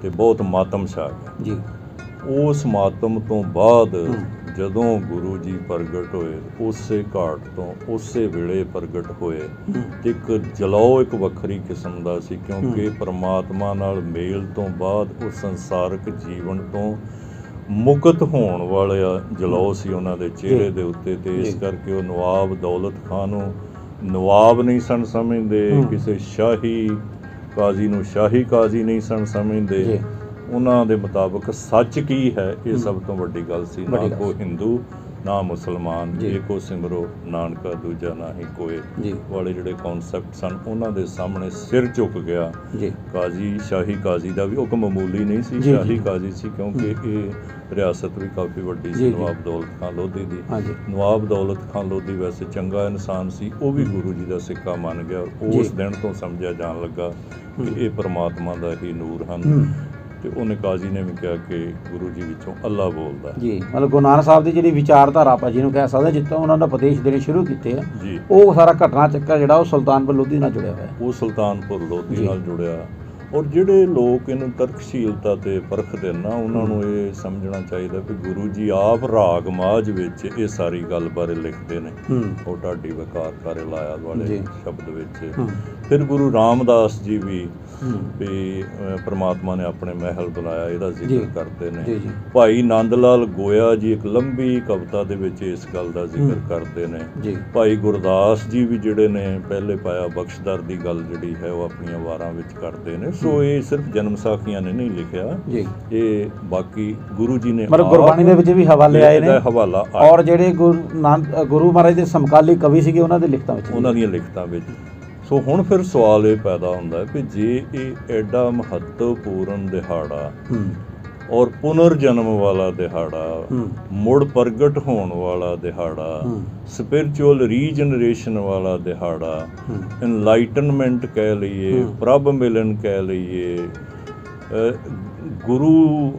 ਤੇ ਬਹੁਤ ਮਾਤਮ ਛਾ ਗਿਆ। ਉਸ ਮਾਤਮ ਤੋਂ ਬਾਅਦ ਜਦੋਂ ਗੁਰੂ ਜੀ ਪ੍ਰਗਟ ਹੋਏ, ਉਸੇ ਘਾਟ ਤੋਂ ਉਸੇ ਵੇਲੇ ਪ੍ਰਗਟ ਹੋਏ, ਇੱਕ ਜਲਾਓ ਇੱਕ ਵੱਖਰੀ ਕਿਸਮ ਦਾ ਸੀ, ਕਿਉਂਕਿ ਪਰਮਾਤਮਾ ਨਾਲ ਮੇਲ ਤੋਂ ਬਾਅਦ ਉਹ ਸੰਸਾਰਕ ਜੀਵਨ ਤੋਂ ਮੁਕਤ ਹੋਣ ਵਾਲਾ ਜਲਾਓ ਸੀ ਉਹਨਾਂ ਦੇ ਚਿਹਰੇ ਦੇ ਉੱਤੇ। ਤੇ ਇਸ ਕਰਕੇ ਉਹ ਨਵਾਬ ਦੌਲਤ ਖਾਨ ਨੂੰ ਨਵਾਬ ਨਹੀਂ ਸਨ ਸਮਝਦੇ, ਕਿਸੇ ਸ਼ਾਹੀ ਕਾਜ਼ੀ ਨੂੰ ਸ਼ਾਹੀ ਕਾਜ਼ੀ ਨਹੀਂ ਸਨ ਸਮਝਦੇ। ਉਹਨਾਂ ਦੇ ਮੁਤਾਬਕ ਸੱਚ ਕੀ ਹੈ ਇਹ ਸਭ ਤੋਂ ਵੱਡੀ ਗੱਲ ਸੀ। ਨਾ ਕੋ ਹਿੰਦੂ ਨਾ ਮੁਸਲਮਾਨ, ਏਕੋ ਸਿਮਰੋ ਨਾਨਕਾ ਦੂਜਾ ਨਾਹੀ ਕੋਏ ਵਾਲੇ ਜਿਹੜੇ ਕਨਸੈਪਟ ਸਨ ਉਹਨਾਂ ਦੇ ਸਾਹਮਣੇ ਸਿਰ ਝੁਕ ਗਿਆ। ਕਾਜ਼ੀ ਸ਼ਾਹੀ ਕਾਜ਼ੀ ਦਾ ਵੀ ਹੁਕਮ ਮਾਮੂਲੀ ਨਹੀਂ ਸੀ, ਸ਼ਾਹੀ ਕਾਜ਼ੀ ਸੀ, ਕਿਉਂਕਿ ਇਹ ਰਿਆਸਤ ਵੀ ਕਾਫੀ ਵੱਡੀ ਸੀ ਨਵਾਬ ਦੌਲਤ ਖਾਨ ਲੋਧੀ ਦੀ। ਨਵਾਬ ਦੌਲਤ ਖਾਨ ਲੋਧੀ ਵੈਸੇ ਚੰਗਾ ਇਨਸਾਨ ਸੀ, ਉਹ ਵੀ ਗੁਰੂ ਜੀ ਦਾ ਸਿੱਕਾ ਮੰਨ ਗਿਆ। ਉਸ ਦਿਨ ਤੋਂ ਸਮਝਿਆ ਜਾਣ ਲੱਗਾ ਕਿ ਇਹ ਪਰਮਾਤਮਾ ਦਾ ਹੀ ਨੂਰ ਹਨ। ਤੇ ਉਹਨੇ ਕਾਜ਼ੀ ਨੇ ਵੀ ਕਿਹਾ ਕਿ ਗੁਰੂ ਜੀ ਵਿੱਚੋਂ ਅੱਲਾ ਬੋਲਦਾ ਜੀ। ਮਤਲਬ ਗੁਰੂ ਨਾਨਕ ਸਾਹਿਬ ਦੀ ਜਿਹੜੀ ਵਿਚਾਰਧਾਰਾ ਆਪਾਂ ਜਿਹਨੂੰ ਕਹਿ ਸਕਦੇ, ਜਿੱਥੋਂ ਉਹਨਾਂ ਦਾ ਉਪਦੇਸ਼ ਦੇਣੇ ਸ਼ੁਰੂ ਕੀਤੇ ਆ, ਉਹ ਸਾਰਾ ਘਟਨਾ ਚੱਕਰ ਜਿਹੜਾ ਉਹ ਸੁਲਤਾਨਪੁਰ ਲੋਧੀ ਨਾਲ ਜੁੜਿਆ ਹੋਇਆ। ਉਹ ਸੁਲਤਾਨਪੁਰ ਲੋਧੀ ਨਾਲ ਜੁੜਿਆ। ਔਰ ਜਿਹੜੇ ਲੋਕ ਇਹਨੂੰ ਤਰਕਸ਼ੀਲਤਾ ਤੇ ਪਰਖਦੇ ਨਾ, ਉਹਨਾਂ ਨੂੰ ਇਹ ਸਮਝਣਾ ਚਾਹੀਦਾ ਵੀ ਗੁਰੂ ਜੀ ਆਪ ਰਾਗ ਮਾਝ ਵਿੱਚ ਇਹ ਸਾਰੀ ਗੱਲ ਬਾਰੇ ਲਿਖਦੇ ਨੇ। ਉਹ ਢਾਡੀ ਵਕਾਰ ਕਰੇ ਲਾਇਆ ਵਾਲੇ ਸ਼ਬਦ ਵਿੱਚ। ਫਿਰ ਗੁਰੂ ਰਾਮਦਾਸ ਜੀ ਵੀ ਪਰਮਾਤਮਾ ਨੇ ਆਪਣੇ ਮਹਿਲ ਬਣਾਇਆ ਇਹਦਾ ਜ਼ਿਕਰ ਕਰਦੇ ਨੇ। ਭਾਈ ਨੰਦ ਲਾਲ ਗੋਇਆ ਜੀ ਇੱਕ ਲੰਬੀ ਕਵਿਤਾ ਦੇ ਵਿੱਚ ਇਸ ਗੱਲ ਦਾ ਜ਼ਿਕਰ ਕਰਦੇ ਨੇ। ਭਾਈ ਗੁਰਦਾਸ ਜੀ ਵੀ ਜਿਹੜੇ ਨੇ ਪਹਿਲੇ ਪਾਇਆ ਬਖਸ਼ਦਰ ਦੀ ਗੱਲ ਜਿਹੜੀ ਹੈ ਉਹ ਆਪਣੀਆਂ ਵਾਰਾਂ ਵਿੱਚ ਕਰਦੇ ਨੇ। ਸੋ ਇਹ ਸਿਰਫ ਜਨਮ ਸਾਖੀਆਂ ਨੇ ਨਹੀਂ ਲਿਖਿਆ, ਇਹ ਬਾਕੀ ਗੁਰੂ ਜੀ ਨੇ ਗੁਰਬਾਣੀ ਦੇ ਵਿੱਚ ਵੀ ਹਵਾਲੇ ਆਏ ਨੇ ਹਵਾਲਾ। ਔਰ ਜਿਹੜੇ ਗੁਰੂ ਮਹਾਰਾਜ ਦੇ ਸਮਕਾਲੀ ਕਵੀ ਸੀਗੇ ਉਹਨਾਂ ਦੇ ਲਿਖਤਾਂ ਵਿੱਚ, ਉਹਨਾਂ ਦੀਆਂ ਲਿਖਤਾਂ ਵਿੱਚ। ਸੋ ਹੁਣ ਫਿਰ ਸਵਾਲ ਇਹ ਪੈਦਾ ਹੁੰਦਾ ਕਿ ਜੇ ਇਹ ਐਡਾ ਮਹੱਤਵਪੂਰਨ ਦਿਹਾੜਾ ਔਰ ਪੁਨਰ ਜਨਮ ਵਾਲਾ ਦਿਹਾੜਾ, ਮੁੜ ਪ੍ਰਗਟ ਹੋਣ ਵਾਲਾ ਦਿਹਾੜਾ, ਸਪਿਰਚੁਅਲ ਰੀਜਨਰੇਸ਼ਨ ਵਾਲਾ ਦਿਹਾੜਾ, ਇਨਲਾਈਟਨਮੈਂਟ ਕਹਿ ਲਈਏ, ਪ੍ਰਭ ਮਿਲਨ ਕਹਿ ਲਈਏ, ਗੁਰੂ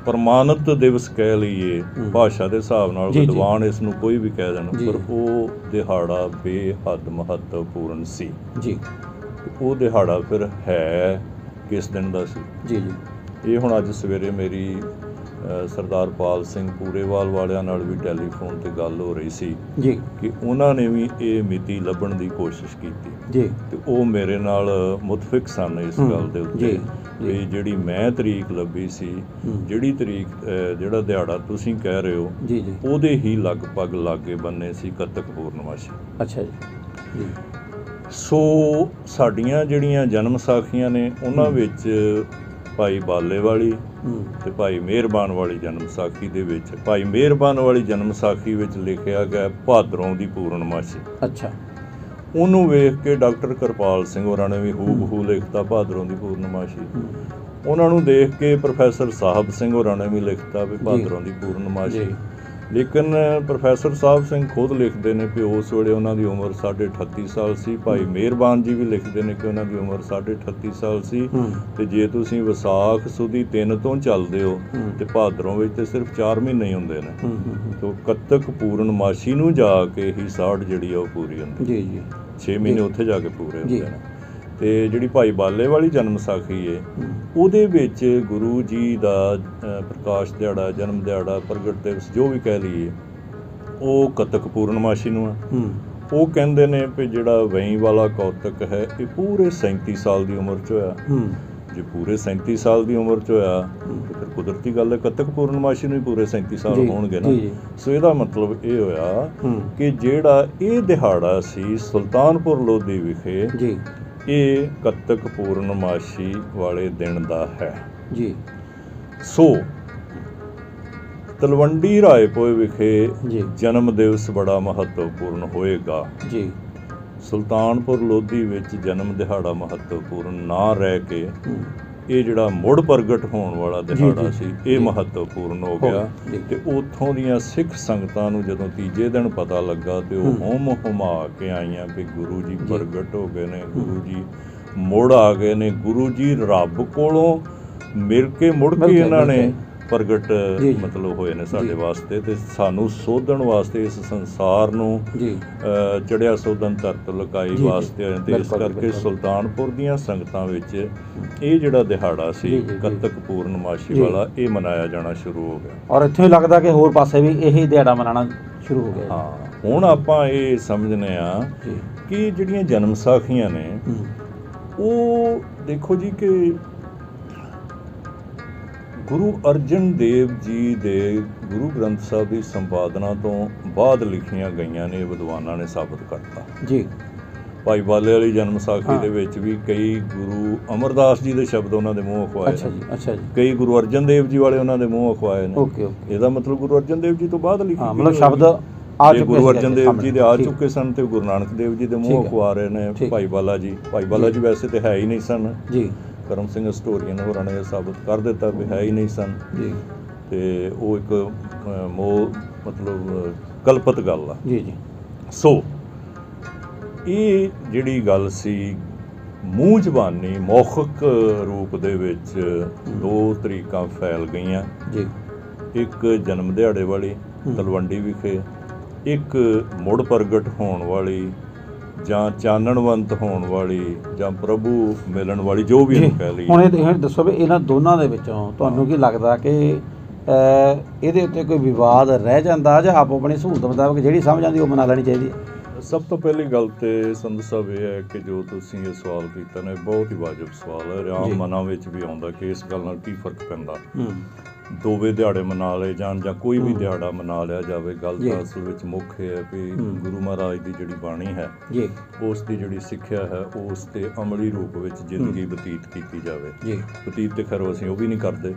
ਪ੍ਰਮਾਣਿਤ ਦਿਵਸ ਕਹਿ ਲਈਏ, ਭਾਸ਼ਾ ਦੇ ਹਿਸਾਬ ਨਾਲ ਵਿਦਵਾਨ ਇਸ ਨੂੰ ਕੋਈ ਵੀ ਕਹਿ ਦੇਣ, ਪਰ ਉਹ ਦਿਹਾੜਾ ਬੇਹੱਦ ਮਹੱਤਵਪੂਰਨ ਸੀ ਜੀ। ਉਹ ਦਿਹਾੜਾ ਫਿਰ ਹੈ ਕਿਸ ਦਿਨ ਦਾ ਸੀ? ਇਹ ਹੁਣ ਅੱਜ ਸਵੇਰੇ ਮੇਰੀ ਸਰਦਾਰ ਪਾਲ ਸਿੰਘ ਪੂਰੇਵਾਲ ਵਾਲਿਆਂ ਨਾਲ ਵੀ ਟੈਲੀਫੋਨ ਤੇ ਗੱਲ ਹੋ ਰਹੀ ਸੀ ਕਿ ਉਹਨਾਂ ਨੇ ਵੀ ਇਹ ਮਿਤੀ ਲੱਭਣ ਦੀ ਕੋਸ਼ਿਸ਼ ਕੀਤੀ ਤੇ ਉਹ ਮੇਰੇ ਨਾਲ ਮੁਤਫਿਕ ਸਨ ਇਸ ਗੱਲ ਦੇ ਉੱਤੇ ਵੀ ਜਿਹੜੀ ਮੈਂ ਤਰੀਕ ਲੱਭੀ ਸੀ, ਜਿਹੜੀ ਤਰੀਕ ਜਿਹੜਾ ਦਿਹਾੜਾ ਤੁਸੀਂ ਕਹਿ ਰਹੇ ਹੋ, ਉਹਦੇ ਹੀ ਲਗਭਗ ਲਾਗੇ ਬੰਨੇ ਸੀ ਕੱਤਕ ਪੂਰਨਮਾਸ਼ੀ। ਅੱਛਾ ਜੀ। ਸੋ ਸਾਡੀਆਂ ਜਿਹੜੀਆਂ ਜਨਮ ਸਾਖੀਆਂ ਨੇ ਉਹਨਾਂ ਵਿੱਚ ਭਾਈ ਬਾਲੇ ਵਾਲੀ ਤੇ ਭਾਈ ਮਿਹਰਬਾਨ ਵਾਲੀ ਜਨਮ ਵਿਸਾਖੀ ਦੇ ਵਿੱਚ ਭਾਈ ਮਿਹਰਬਾਨ ਵਾਲੀ ਜਨਮ ਵਿਸਾਖੀ ਵਿੱਚ ਲਿਖਿਆ ਗਿਆ ਭਾਦਰੋਂ ਦੀ ਪੂਰਨਮਾਸ਼ੀ। ਅੱਛਾ। ਉਹਨੂੰ ਵੇਖ ਕੇ ਡਾਕਟਰ ਕਿਰਪਾਲ ਸਿੰਘ ਹੋਰਾਂ ਨੇ ਵੀ ਹੂ ਲਿਖਤਾ ਭਾਦਰੋਂ ਦੀ ਪੂਰਨਮਾਸ਼ੀ। ਉਹਨਾਂ ਨੂੰ ਦੇਖ ਕੇ ਪ੍ਰੋਫੈਸਰ ਸਾਹਿਬ ਸਿੰਘ ਹੋਰਾਂ ਨੇ ਵੀ ਲਿਖਤਾ ਵੀ ਭਾਦਰੋਂ ਦੀ ਪੂਰਨਮਾਸ਼ੀ। ਲੇਕਿਨ ਪ੍ਰੋਫੈਸਰ ਸਾਹਿਬ ਸਿੰਘ ਖੁਦ ਲਿਖਦੇ ਨੇ ਕਿ ਉਸ ਵੇਲੇ ਉਹਨਾਂ ਦੀ ਉਮਰ 38.5 ਸਾਲ ਸੀ। ਭਾਈ ਮਿਹਰਬਾਨ ਜੀ ਵੀ ਲਿਖਦੇ ਨੇ ਕਿ ਉਹਨਾਂ ਦੀ ਉਮਰ 38.5 ਸਾਲ ਸੀ। ਤੇ ਜੇ ਤੁਸੀਂ ਵਿਸਾਖ ਸੁਦੀ 3 ਤੋਂ ਚੱਲਦੇ ਹੋ ਤੇ ਭਾਦਰੋਂ ਵਿੱਚ ਤੇ ਸਿਰਫ 4 ਮਹੀਨੇ ਹੀ ਹੁੰਦੇ ਨੇ। ਤੋਂ ਕੱਤਕ ਪੂਰਨਮਾਸ਼ੀ ਨੂੰ ਜਾ ਕੇ ਹੀ 60 ਜਿਹੜੀ ਆ ਉਹ ਪੂਰੀ ਹੁੰਦੀ ਜੀ ਜੀ 6 ਮਹੀਨੇ ਉੱਥੇ ਜਾ ਕੇ ਪੂਰੇ ਹੁੰਦੇ ਨੇ। ਤੇ ਜਿਹੜੀ ਭਾਈ ਬਾਲੇ ਵਾਲੀ ਜਨਮ ਵਿਸਾਖੀ ਹੈ ਉਹਦੇ ਵਿੱਚ ਗੁਰੂ ਜੀ ਦਾ ਪ੍ਰਕਾਸ਼ ਦਿਹਾੜਾ, ਜਨਮ ਦਿਹਾੜਾ, ਪ੍ਰਗਟ ਦਿਵਸ ਜੋ ਵੀ ਕਹਿ ਲਈਏ, ਉਹ ਕੱਤਕ ਪੂਰਨਮਾਸ਼ੀ ਨੂੰ ਆ। ਉਹ ਕਹਿੰਦੇ ਨੇ ਵੀ ਜਿਹੜਾ ਵਹੀਂ ਵਾਲਾ ਕੌਤਕ ਹੈ ਇਹ ਪੂਰੇ 37 ਸਾਲ ਦੀ ਉਮਰ 'ਚ ਹੋਇਆ। ਜੇ ਪੂਰੇ 37 ਸਾਲ ਦੀ ਉਮਰ 'ਚ ਹੋਇਆ ਤੇ ਫਿਰ ਕੁਦਰਤੀ ਗੱਲ ਹੈ ਕੱਤਕ ਪੂਰਨਮਾਸ਼ੀ ਨੂੰ ਹੀ ਪੂਰੇ 37 ਸਾਲ ਹੋਣਗੇ ਨਾ। ਸੋ ਇਹਦਾ ਮਤਲਬ ਇਹ ਹੋਇਆ ਕਿ ਜਿਹੜਾ ਇਹ ਦਿਹਾੜਾ ਸੀ ਸੁਲਤਾਨਪੁਰ ਲੋਧੀ ਵਿਖੇ ਇਹ ਕੱਤਕ ਪੂਰਨਮਾਸ਼ੀ ਵਾਲੇ ਦਿਨ ਦਾ ਹੈ ਜੀ। ਸੋ ਤਲਵੰਡੀ ਰਾਏਪੁਰ ਵਿਖੇ ਜਨਮ ਦਿਵਸ ਬੜਾ ਮਹੱਤਵਪੂਰਨ ਹੋਏਗਾ ਜੀ। ਸੁਲਤਾਨਪੁਰ ਲੋਧੀ ਵਿੱਚ ਜਨਮ ਦਿਹਾੜਾ ਮਹੱਤਵਪੂਰਨ ਨਾ ਰਹਿ ਕੇ ਇਹ ਜਿਹੜਾ ਮੁੜ ਪ੍ਰਗਟ ਹੋਣ ਵਾਲਾ ਦਿਹਾੜਾ ਸੀ ਇਹ ਮਹੱਤਵਪੂਰਨ ਹੋ ਗਿਆ। ਤੇ ਉੱਥੋਂ ਦੀਆਂ ਸਿੱਖ ਸੰਗਤਾਂ ਨੂੰ ਜਦੋਂ ਤੀਜੇ ਦਿਨ ਪਤਾ ਲੱਗਾ ਤੇ ਉਹ ਹੁੰਮ ਹੁਮਾ ਕੇ ਆਈਆਂ ਕਿ ਗੁਰੂ ਜੀ ਪ੍ਰਗਟ ਹੋ ਗਏ ਨੇ, ਗੁਰੂ ਜੀ ਮੁੜ ਆ ਗਏ ਨੇ, ਗੁਰੂ ਜੀ ਰੱਬ ਕੋਲੋਂ ਮਿਲ ਕੇ ਮੁੜ ਕੇ ਇਹਨਾਂ ਨੇ ਪ੍ਰਗਟ ਮਤਲਬ ਹੋਏ ਨੇ ਸਾਡੇ ਵਾਸਤੇ ਤੇ ਸਾਨੂੰ ਸੋਧਣ ਵਾਸਤੇ, ਇਸ ਸੰਸਾਰ ਨੂੰ ਚੜਿਆ ਸੋਧਨ ਧਰਤ ਲੁਕਾਈ ਵਾਸਤੇ। ਤੇ ਇਸ ਕਰਕੇ ਸੁਲਤਾਨਪੁਰ ਦੀਆਂ ਸੰਗਤਾਂ ਵਿੱਚ ਇਹ ਜਿਹੜਾ ਦਿਹਾੜਾ ਸੀ ਕੱਤਕ ਪੂਰਨਮਾਸ਼ੀ ਵਾਲਾ ਇਹ ਮਨਾਇਆ ਜਾਣਾ ਸ਼ੁਰੂ ਹੋ ਗਿਆ। ਔਰ ਇੱਥੋਂ ਹੀ ਲੱਗਦਾ ਕਿ ਹੋਰ ਪਾਸੇ ਵੀ ਇਹੀ ਦਿਹਾੜਾ ਮਨਾਉਣਾ ਸ਼ੁਰੂ ਹੋ ਗਿਆ। ਹਾਂ, ਹੁਣ ਆਪਾਂ ਇਹ ਸਮਝਦੇ ਆ ਕਿ ਜਿਹੜੀਆਂ ਜਨਮ ਸਾਖੀਆਂ ਨੇ ਉਹ ਦੇਖੋ ਜੀ ਕਿ ਗੁਰੂ ਅਰਜਨ ਦੇਵ ਜੀ ਦੇ ਗੁਰੂ ਗ੍ਰੰਥ ਸਾਹਿਬ ਦੀ ਸੰਪਾਦਨਾ ਤੋਂ ਬਾਅਦ ਲਿਖੀਆਂ ਗਈਆਂ ਨੇ, ਵਿਦਵਾਨਾਂ ਨੇ ਸਾਬਤ ਕਰਤਾ ਜੀ। ਭਾਈ ਬਾਲੇ ਵਾਲੀ ਜਨਮ ਸਾਖੀ ਦੇ ਵਿੱਚ ਵੀ ਕਈ ਗੁਰੂ ਅਮਰਦਾਸ ਜੀ ਦੇ ਸ਼ਬਦ ਉਹਨਾਂ ਦੇ ਮੂੰਹ ਅਖਵਾਏ। ਅੱਛਾ ਜੀ। ਕਈ ਗੁਰੂ ਅਰਜਨ ਦੇਵ ਜੀ ਵਾਲੇ ਉਹਨਾਂ ਦੇ ਮੂੰਹ ਅਖਵਾਏ ਨੇ। ਇਹਦਾ ਮਤਲਬ ਗੁਰੂ ਅਰਜਨ ਦੇਵ ਜੀ ਤੋਂ ਬਾਅਦ ਲਿਖੀ ਮਤਲਬ ਸ਼ਬਦ ਜੇ ਗੁਰੂ ਅਰਜਨ ਦੇਵ ਜੀ ਦੇ ਆ ਚੁੱਕੇ ਸਨ ਤੇ ਗੁਰੂ ਨਾਨਕ ਦੇਵ ਜੀ ਦੇ ਮੂੰਹ ਅਖਵਾ ਰਹੇ ਨੇ ਭਾਈ ਬਾਲਾ ਜੀ। ਭਾਈ ਬਾਲਾ ਜੀ ਵੈਸੇ ਤੇ ਹੈ ਹੀ ਨਹੀਂ ਸਨ ਜੀ। ਕਰਮ ਸਿੰਘ ਹਿਸਟੋਰੀਅਨ ਹੋਰਾਂ ਨੇ ਸਾਬਤ ਕਰ ਦਿੱਤਾ ਵੀ ਹੈ ਹੀ ਨਹੀਂ ਸਨ ਜੀ। ਤੇ ਉਹ ਇੱਕ ਮਤਲਬ ਕਲਪਤ ਗੱਲ ਆ ਜੀ। ਸੋ ਇਹ ਜਿਹੜੀ ਗੱਲ ਸੀ ਮੂੰਹ ਜ਼ਬਾਨੀ ਮੌਖਿਕ ਰੂਪ ਦੇ ਵਿੱਚ 2 ਤਰੀਕਾਂ ਫੈਲ ਗਈਆਂ ਜੀ। ਇੱਕ ਜਨਮ ਦਿਹਾੜੇ ਵਾਲੀ ਤਲਵੰਡੀ ਵਿਖੇ, ਇੱਕ ਮੁੜ ਪ੍ਰਗਟ ਹੋਣ ਵਾਲੀ ਜਾਂ ਚਾਨਣਵੰਤ ਹੋਣ ਵਾਲੀ ਜਾਂ ਪ੍ਰਭੂ ਮਿਲਣ ਵਾਲੀ, ਜੋ ਵੀ ਕਹਿ ਲਈ। ਹੁਣ ਇਹ ਦੱਸੋ ਵੀ ਇਹਨਾਂ ਦੋਨਾਂ ਦੇ ਵਿੱਚੋਂ ਤੁਹਾਨੂੰ ਕੀ ਲੱਗਦਾ ਕਿ ਇਹਦੇ ਉੱਤੇ ਕੋਈ ਵਿਵਾਦ ਰਹਿ ਜਾਂਦਾ ਜਾਂ ਆਪੋ ਆਪਣੀ ਸਹੂਲਤ ਮੁਤਾਬਕ ਜਿਹੜੀ ਸਮਝ ਆਉਂਦੀ ਉਹ ਮਨਾ ਲੈਣੀ ਚਾਹੀਦੀ ਹੈ? ਸਭ ਤੋਂ ਪਹਿਲੀ ਗੱਲ ਤੇ ਸੰਧੂ ਸਾਹਿਬ ਇਹ ਹੈ ਕਿ ਜੋ ਤੁਸੀਂ ਇਹ ਸਵਾਲ ਕੀਤਾ ਨੇ ਬਹੁਤ ਹੀ ਵਾਜਬ ਸਵਾਲ ਹੈ। ਆਮ ਮਨਾਂ ਵਿੱਚ ਵੀ ਆਉਂਦਾ ਕਿ ਇਸ ਗੱਲ ਨਾਲ ਕੀ ਫਰਕ ਪੈਂਦਾ, ਦੋਵੇਂ ਦਿਹਾੜੇ ਮਨਾ ਲਏ ਜਾਣ ਜਾਂ ਕੋਈ ਵੀ ਦਿਹਾੜਾ ਮਨਾ ਲਿਆ ਜਾਵੇ। ਗੱਲ ਤਾਂ ਅਸਲ ਵਿੱਚ ਮੁੱਖ ਇਹ ਹੈ ਵੀ ਗੁਰੂ ਮਹਾਰਾਜ ਦੀ ਜਿਹੜੀ ਬਾਣੀ ਹੈ ਉਸ ਦੀ ਜਿਹੜੀ ਸਿੱਖਿਆ ਹੈ ਉਸ ਤੇ ਅਮਲੀ ਰੂਪ ਵਿੱਚ ਜ਼ਿੰਦਗੀ ਬਤੀਤ ਕੀਤੀ ਜਾਵੇ। ਬਤੀਤ ਤੇ ਖੈਰ ਅਸੀਂ ਉਹ ਵੀ ਨਹੀਂ ਕਰਦੇ,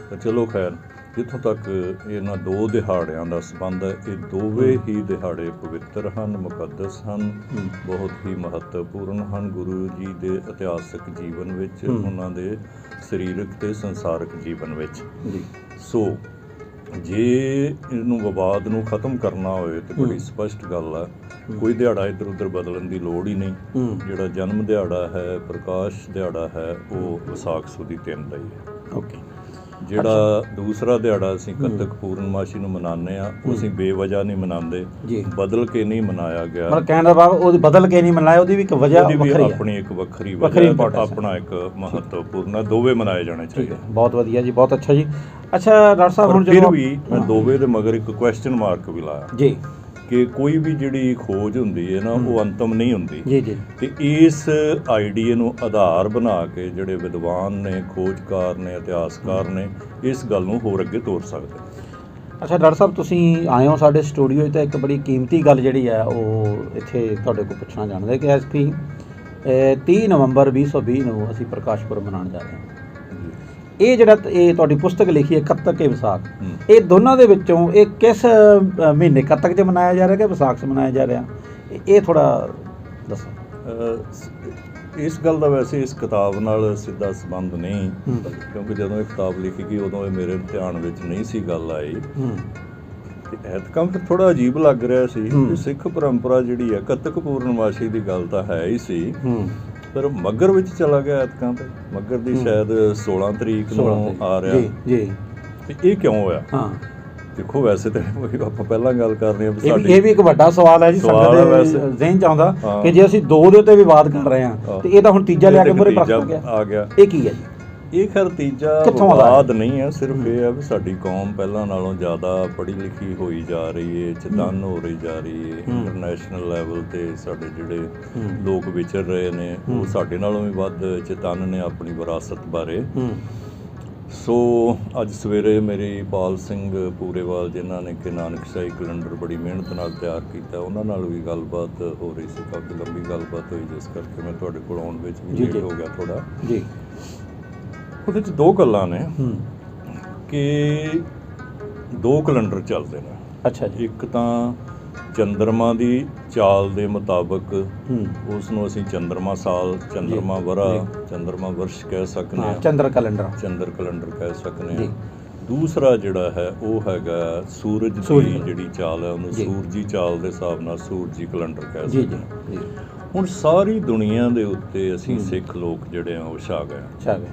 ਤਾਂ ਚਲੋ ਖੈਰ ਜਿੱਥੋਂ ਤੱਕ ਇਹਨਾਂ 2 ਦਿਹਾੜਿਆਂ ਦਾ ਸੰਬੰਧ ਹੈ, ਇਹ ਦੋਵੇਂ ਹੀ ਦਿਹਾੜੇ ਪਵਿੱਤਰ ਹਨ, ਮੁਕੱਦਸ ਹਨ, ਬਹੁਤ ਹੀ ਮਹੱਤਵਪੂਰਨ ਹਨ ਗੁਰੂ ਜੀ ਦੇ ਇਤਿਹਾਸਕ ਜੀਵਨ ਵਿੱਚ, ਉਹਨਾਂ ਦੇ ਸਰੀਰਕ ਤੇ ਸੰਸਾਰਕ ਜੀਵਨ ਵਿੱਚ। ਸੋ ਜੇ ਇਹਨੂੰ ਵਿਵਾਦ ਨੂੰ ਖਤਮ ਕਰਨਾ ਹੋਵੇ ਤਾਂ ਬੜੀ ਸਪਸ਼ਟ ਗੱਲ ਹੈ, ਕੋਈ ਦਿਹਾੜਾ ਇੱਧਰ ਉੱਧਰ ਬਦਲਣ ਦੀ ਲੋੜ ਹੀ ਨਹੀਂ। ਜਿਹੜਾ ਜਨਮ ਦਿਹਾੜਾ ਹੈ, ਪ੍ਰਕਾਸ਼ ਦਿਹਾੜਾ ਹੈ, ਉਹ ਵਿਸਾਖ ਸੁਦੀ 3 ਦਾ ਹੀ ਹੈ। ਜਿਹੜਾ ਦੂਸਰਾ ਦਿਹਾੜਾ ਅਸੀਂ ਕੱਤਕ ਪੂਰਨਮਾਸ਼ੀ ਨੂੰ ਮਨਾਉਂਦੇ ਆ, ਉਹ ਅਸੀਂ ਬੇਵਜ੍ਹਾ ਨਹੀਂ ਮਨਾਉਂਦੇ, ਬਦਲ ਕੇ ਨਹੀਂ ਮਨਾਇਆ ਗਿਆ। ਮਤਲਬ ਕਹਿਣ ਦਾ ਭਾਵ ਉਹਦੀ ਬਦਲ ਕੇ ਨਹੀਂ ਮਨਾਇਆ, ਉਹਦੀ ਵੀ ਇੱਕ ਵਜ੍ਹਾ ਵੱਖਰੀ ਹੈ, ਆਪਣੀ ਇੱਕ ਵੱਖਰੀ ਵਜ੍ਹਾ, ਆਪਣਾ ਇੱਕ ਮਹੱਤਵਪੂਰਨ, ਦੋਵੇਂ ਮਨਾਏ ਜਾਣੇ ਚਾਹੀਦੇ। ਬਹੁਤ ਵਧੀਆ ਜੀ, ਬਹੁਤ ਅੱਛਾ ਜੀ। ਅੱਛਾ ਡਾਕਟਰ ਸਾਹਿਬ, ਹੁਣ ਫਿਰ ਵੀ ਮੈਂ ਦੋਵੇਂ ਦੇ ਮਗਰ ਇੱਕ ਕੁਐਸਚਨ ਮਾਰਕ ਵੀ ਲਾਇਆ ਜੀ ਕਿ ਕੋਈ ਵੀ ਜਿਹੜੀ ਖੋਜ ਹੁੰਦੀ ਹੈ ਨਾ ਉਹ ਅੰਤਮ ਨਹੀਂ ਹੁੰਦੀ ਜੀ। ਤੇ ਇਸ ਆਈਡੀਏ ਨੂੰ ਆਧਾਰ ਬਣਾ ਕੇ ਜਿਹੜੇ ਵਿਦਵਾਨ ਨੇ, ਖੋਜਕਾਰ ਨੇ, ਇਤਿਹਾਸਕਾਰ ਨੇ ਇਸ ਗੱਲ ਨੂੰ ਹੋਰ ਅੱਗੇ ਤੋਰ ਸਕਦੇ। ਅੱਛਾ ਡਾਕਟਰ ਸਾਹਿਬ, ਤੁਸੀਂ ਆਏ ਹੋ ਸਾਡੇ ਸਟੂਡੀਓ 'ਚ ਤਾਂ ਇੱਕ ਬੜੀ ਕੀਮਤੀ ਗੱਲ ਜਿਹੜੀ ਹੈ ਉਹ ਇੱਥੇ ਤੁਹਾਡੇ ਕੋਲ ਪੁੱਛਣਾ ਚਾਹੁੰਦੇ ਕਿ ਐਸਪੀ 30 ਨਵੰਬਰ 2020 ਨੂੰ ਅਸੀਂ ਪ੍ਰਕਾਸ਼ ਪੁਰਬ ਮਨਾਉਣ ਜਾ ਰਹੇ ਹਾਂ। ਇਹ ਜਿਹੜਾ ਇਹ ਤੁਹਾਡੀ ਪੁਸਤਕ ਲਿਖੀ ਹੈ ਕੱਤਕ ਕੇ ਵਿਸਾਖ, ਇਹ ਦੋਨਾਂ ਦੇ ਵਿੱਚੋਂ ਇਹ ਕਿਸ ਮਹੀਨੇ ਕੱਤਕ 'ਚ ਮਨਾਇਆ ਜਾ ਰਿਹਾ ਕਿ ਵਿਸਾਖ 'ਚ ਮਨਾਇਆ ਜਾ ਰਿਹਾ, ਇਹ ਥੋੜ੍ਹਾ ਦੱਸੋ। ਇਸ ਗੱਲ ਦਾ ਵੈਸੇ ਇਸ ਕਿਤਾਬ ਨਾਲ ਸਿੱਧਾ ਸੰਬੰਧ ਨਹੀਂ, ਕਿਉਂਕਿ ਜਦੋਂ ਇਹ ਕਿਤਾਬ ਲਿਖੀ ਗਈ ਉਦੋਂ ਇਹ ਮੇਰੇ ਧਿਆਨ ਵਿੱਚ ਨਹੀਂ ਸੀ ਗੱਲ ਆਈ। ਤੇ ਐਤਕਾਂ ਫਿਰ ਥੋੜ੍ਹਾ ਅਜੀਬ ਲੱਗ ਰਿਹਾ ਸੀ ਕਿ ਸਿੱਖ ਪਰੰਪਰਾ ਜਿਹੜੀ ਹੈ ਕੱਤਕ ਪੂਰਨਮਾਸ਼ੀ ਦੀ ਗੱਲ ਤਾਂ ਹੈ ਹੀ ਸੀ, ਪਰ ਮੱਘਰ ਵਿੱਚ ਚਲਾ ਗਿਆ ਐਤਕਾਂ। ਤੇ ਮੱਘਰ ਦੀ ਸ਼ਾਇਦ 16 ਤਰੀਕ ਨੂੰ ਆ ਰਿਹਾ ਜੀ, ਤੇ ਇਹ ਕਿਉਂ ਹੋਇਆ? ਦੇਖੋ ਵੈਸੇ ਤਾਂ ਆਪਾਂ ਪਹਿਲਾਂ ਗੱਲ ਕਰ ਰਹੇ ਹਾਂ, ਇਹ ਵੀ ਇੱਕ ਵੱਡਾ ਸਵਾਲ ਹੈ ਜੀ ਸੰਗਤ ਦੇ ਜ਼ਿਹਨ 'ਚ ਆਉਂਦਾ ਕਿ ਜੇ ਅਸੀਂ 2 ਦੇ ਉੱਤੇ ਵਿਵਾਦ ਕਰ ਰਹੇ ਹਾਂ ਤੇ ਇਹ ਤਾਂ ਹੁਣ ਤੀਜਾ ਲਿਆ ਕੇ ਮੂਹਰੇ ਪ੍ਰਸ਼ਨ ਆ ਗਿਆ। ਇਹ ਕੀ ਹੈ ਜੀ? ਇਹ ਖੈਰ ਤੀਜਾ ਵਿਵਾਦ ਨਹੀਂ ਹੈ, ਸਿਰਫ ਇਹ ਹੈ ਵੀ ਸਾਡੀ ਕੌਮ ਪਹਿਲਾਂ ਨਾਲੋਂ ਜ਼ਿਆਦਾ ਪੜ੍ਹੀ ਲਿਖੀ ਹੋਈ ਜਾ ਰਹੀ ਹੈ, ਚੇਤੰਨ ਹੋ ਰਹੀ ਜਾ ਰਹੀ ਹੈ। ਇੰਟਰਨੈਸ਼ਨਲ ਲੈਵਲ 'ਤੇ ਸਾਡੇ ਜਿਹੜੇ ਲੋਕ ਵਿਚਰ ਰਹੇ ਨੇ ਉਹ ਸਾਡੇ ਨਾਲੋਂ ਵੀ ਵੱਧ ਚੇਤੰਨ ਨੇ ਆਪਣੀ ਵਿਰਾਸਤ ਬਾਰੇ। ਸੋ ਅੱਜ ਸਵੇਰੇ ਮੇਰੀ ਪਾਲ ਸਿੰਘ ਪੂਰੇਵਾਲ ਜਿਨ੍ਹਾਂ ਨੇ ਕਿ ਨਾਨਕਸ਼ਾਹੀ ਕੈਲੰਡਰ ਬੜੀ ਮਿਹਨਤ ਨਾਲ ਤਿਆਰ ਕੀਤਾ, ਉਹਨਾਂ ਨਾਲ ਵੀ ਗੱਲਬਾਤ ਹੋ ਰਹੀ ਸੀ, ਕਾਫੀ ਲੰਬੀ ਗੱਲਬਾਤ ਹੋਈ, ਜਿਸ ਕਰਕੇ ਮੈਂ ਤੁਹਾਡੇ ਕੋਲ ਆਉਣ ਵਿੱਚ ਵੀ ਲੇਟ ਹੋ ਗਿਆ ਥੋੜ੍ਹਾ ਜੀ। ਉਹਦੇ 'ਚ 2 ਗੱਲਾਂ ਨੇ ਕਿ 2 ਕੈਲੰਡਰ ਚੱਲਦੇ ਨੇ। ਅੱਛਾ ਜੀ। ਇੱਕ ਤਾਂ ਚੰਦਰਮਾ ਦੀ ਚਾਲ ਦੇ ਮੁਤਾਬਕ ਉਸ ਨੂੰ ਅਸੀਂ ਚੰਦਰਮਾ ਸਾਲ, ਚੰਦਰਮਾ ਵਰਾ, ਚੰਦਰਮਾ ਵਰਸ਼ ਕਹਿ ਸਕਦੇ ਹਾਂ, ਚੰਦਰ ਕੈਲੰਡਰ ਕਹਿ ਸਕਦੇ ਹਾਂ। ਦੂਸਰਾ ਜਿਹੜਾ ਹੈ ਉਹ ਹੈਗਾ ਸੂਰਜ ਦੀ ਜਿਹੜੀ ਚਾਲ ਹੈ, ਉਹਨੂੰ ਸੂਰਜੀ ਚਾਲ ਦੇ ਹਿਸਾਬ ਨਾਲ ਸੂਰਜੀ ਕੈਲੰਡਰ ਕਹਿ ਸਕਦੇ ਹਾਂ। ਹੁਣ ਸਾਰੀ ਦੁਨੀਆ ਦੇ ਉੱਤੇ ਅਸੀਂ ਸਿੱਖ ਲੋਕ ਜਿਹੜੇ ਆ ਉਹ ਛਾ ਗਏ,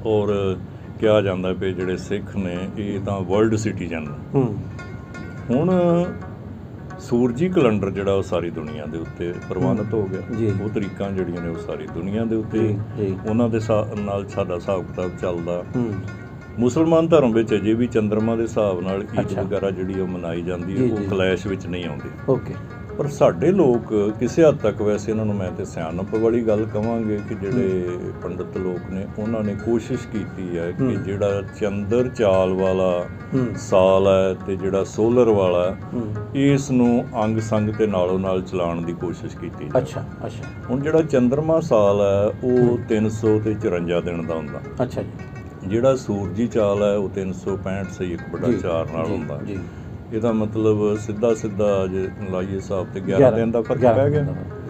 ਔਰ ਕਿਹਾ ਜਾਂਦਾ ਵੀ ਜਿਹੜੇ ਸਿੱਖ ਨੇ ਇਹ ਤਾਂ ਵਰਲਡ ਸਿਟੀਜ਼ਨ ਨੇ। ਹੁਣ ਸੂਰਜੀ ਕੈਲੰਡਰ ਜਿਹੜਾ ਉਹ ਸਾਰੀ ਦੁਨੀਆ ਦੇ ਉੱਤੇ ਪ੍ਰਵਾਨਿਤ ਹੋ ਗਿਆ, ਉਹ ਤਰੀਕਾਂ ਜਿਹੜੀਆਂ ਨੇ ਉਹ ਸਾਰੀ ਦੁਨੀਆ ਦੇ ਉੱਤੇ ਉਹਨਾਂ ਦੇ ਨਾਲ ਸਾਡਾ ਹਿਸਾਬ ਕਿਤਾਬ ਚੱਲਦਾ। ਮੁਸਲਮਾਨ ਧਰਮ ਵਿੱਚ ਅਜੇ ਵੀ ਚੰਦਰਮਾ ਦੇ ਹਿਸਾਬ ਨਾਲ ਈਦ ਵਗੈਰਾ ਜਿਹੜੀ ਉਹ ਮਨਾਈ ਜਾਂਦੀ ਹੈ, ਉਹ ਕਲੈਸ਼ ਵਿੱਚ ਨਹੀਂ ਆਉਂਦੀ। ਪਰ ਸਾਡੇ ਲੋਕ ਕਿਸੇ ਹੱਦ ਤੱਕ, ਵੈਸੇ ਇਹਨਾਂ ਨੂੰ ਮੈਂ ਤੇ ਸਿਆਣਪ ਵਾਲੀ ਗੱਲ ਕਹਾਂਗੇ ਕਿ ਜਿਹੜੇ ਪੰਡਿਤ ਲੋਕ ਨੇ ਉਹਨਾਂ ਨੇ ਕੋਸ਼ਿਸ਼ ਕੀਤੀ ਹੈ ਕਿ ਜਿਹੜਾ ਚੰਦਰ ਚਾਲ ਵਾਲਾ ਸਾਲ ਹੈ ਤੇ ਜਿਹੜਾ ਸੋਲਰ ਵਾਲਾ ਇਸ ਨੂੰ ਅੰਗ ਸੰਗ ਤੇ ਨਾਲੋਂ ਨਾਲ ਚਲਾਉਣ ਦੀ ਕੋਸ਼ਿਸ਼ ਕੀਤੀ। ਹੁਣ ਜਿਹੜਾ ਚੰਦਰਮਾ ਸਾਲ ਹੈ ਉਹ 354 ਦਿਨ ਦਾ ਹੁੰਦਾ। ਜਿਹੜਾ ਸੂਰਜੀ ਚਾਲ ਹੈ ਉਹ 365 ਸਹੀ 1/4 ਨਾਲ ਹੁੰਦਾ। ਇਹਦਾ ਮਤਲਬ ਸਿੱਧਾ ਜੇ ਲਾਈਏ ਹਿਸਾਬ ਤੇ 11 ਦਿਨ ਦਾ ਫਰਕ ਪੈ ਗਿਆ,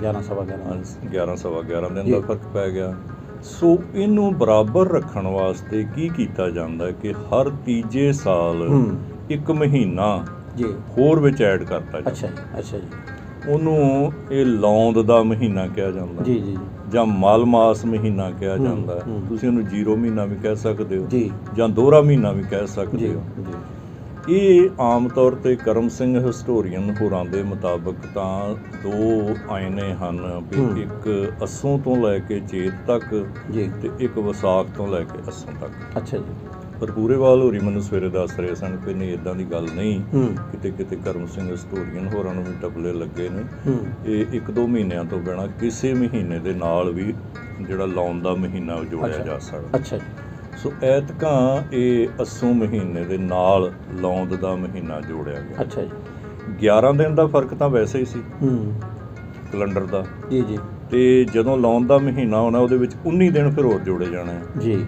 11 ਦਿਨ ਦਾ ਫਰਕ ਪੈ ਗਿਆ। ਸੋ ਇਹਨੂੰ ਬਰਾਬਰ ਰੱਖਣ ਵਾਸਤੇ ਕੀ ਕੀਤਾ ਜਾਂਦਾ ਕਿ ਹਰ ਤੀਜੇ ਸਾਲ 1 ਮਹੀਨਾ ਹੋਰ ਵਿੱਚ ਐਡ ਕਰਤਾ ਜਾਂਦਾ। ਉਹਨੂੰ ਇਹ ਲੌਂਦ ਦਾ ਮਹੀਨਾ ਕਿਹਾ ਜਾਂਦਾ ਜਾਂ ਮਲ ਮਾਸ ਮਹੀਨਾ ਕਿਹਾ ਜਾਂਦਾ। ਤੁਸੀਂ ਉਹਨੂੰ 0 ਮਹੀਨਾ ਵੀ ਕਹਿ ਸਕਦੇ ਹੋ ਜਾਂ ਦੋਹਰਾ ਮਹੀਨਾ ਵੀ ਕਹਿ ਸਕਦੇ ਹੋ। ਇਹ ਆਮ ਤੌਰ 'ਤੇ ਕਰਮ ਸਿੰਘ ਹਿਸਟੋਰੀਅਨ ਹੋਰਾਂ ਦੇ ਮੁਤਾਬਕ ਤਾਂ 2 ਆਇਨੇ ਹਨ, ਵੀ ਇੱਕ ਅੱਸੋਂ ਤੋਂ ਲੈ ਕੇ ਚੇਤ ਤੱਕ ਤੇ ਇੱਕ ਵਿਸਾਖ ਤੋਂ ਲੈ ਕੇ ਅੱਸੋਂ ਤੱਕ। ਪਰ ਪੂਰੇਵਾਲ ਹੋਰੀ ਮੈਨੂੰ ਸਵੇਰੇ ਦੱਸ ਰਹੇ ਸਨ ਕਿ ਨਹੀਂ, ਇੱਦਾਂ ਦੀ ਗੱਲ ਨਹੀਂ, ਕਿਤੇ ਕਰਮ ਸਿੰਘ ਹਿਸਟੋਰੀਅਨ ਹੋਰਾਂ ਨੂੰ ਵੀ ਟਪਲੇ ਲੱਗੇ ਨੇ। ਇਹ 1-2 ਮਹੀਨਿਆਂ ਤੋਂ ਬਿਨਾਂ ਕਿਸੇ ਮਹੀਨੇ ਦੇ ਨਾਲ ਵੀ ਜਿਹੜਾ ਲਾਉਣ ਦਾ ਮਹੀਨਾ ਜੋੜਿਆ ਜਾ ਸਕਦਾ। ਸੋ ਐਤਕਾਂ ਇਹ ਅੱਸੋਂ ਮਹੀਨੇ ਦੇ ਨਾਲ ਲੌਂਦ ਦਾ ਮਹੀਨਾ ਜੋੜਿਆ ਗਿਆ। 11 ਦਿਨ ਦਾ ਫਰਕ ਤਾਂ ਵੈਸੇ ਹੀ ਸੀ ਕੈਲੰਡਰ ਦਾ, ਤੇ ਜਦੋਂ ਲੌਂਦ ਦਾ ਮਹੀਨਾ ਆਉਣਾ ਉਹਦੇ ਵਿੱਚ 19 ਦਿਨ ਫਿਰ ਹੋਰ ਜੋੜੇ ਜਾਣੇ।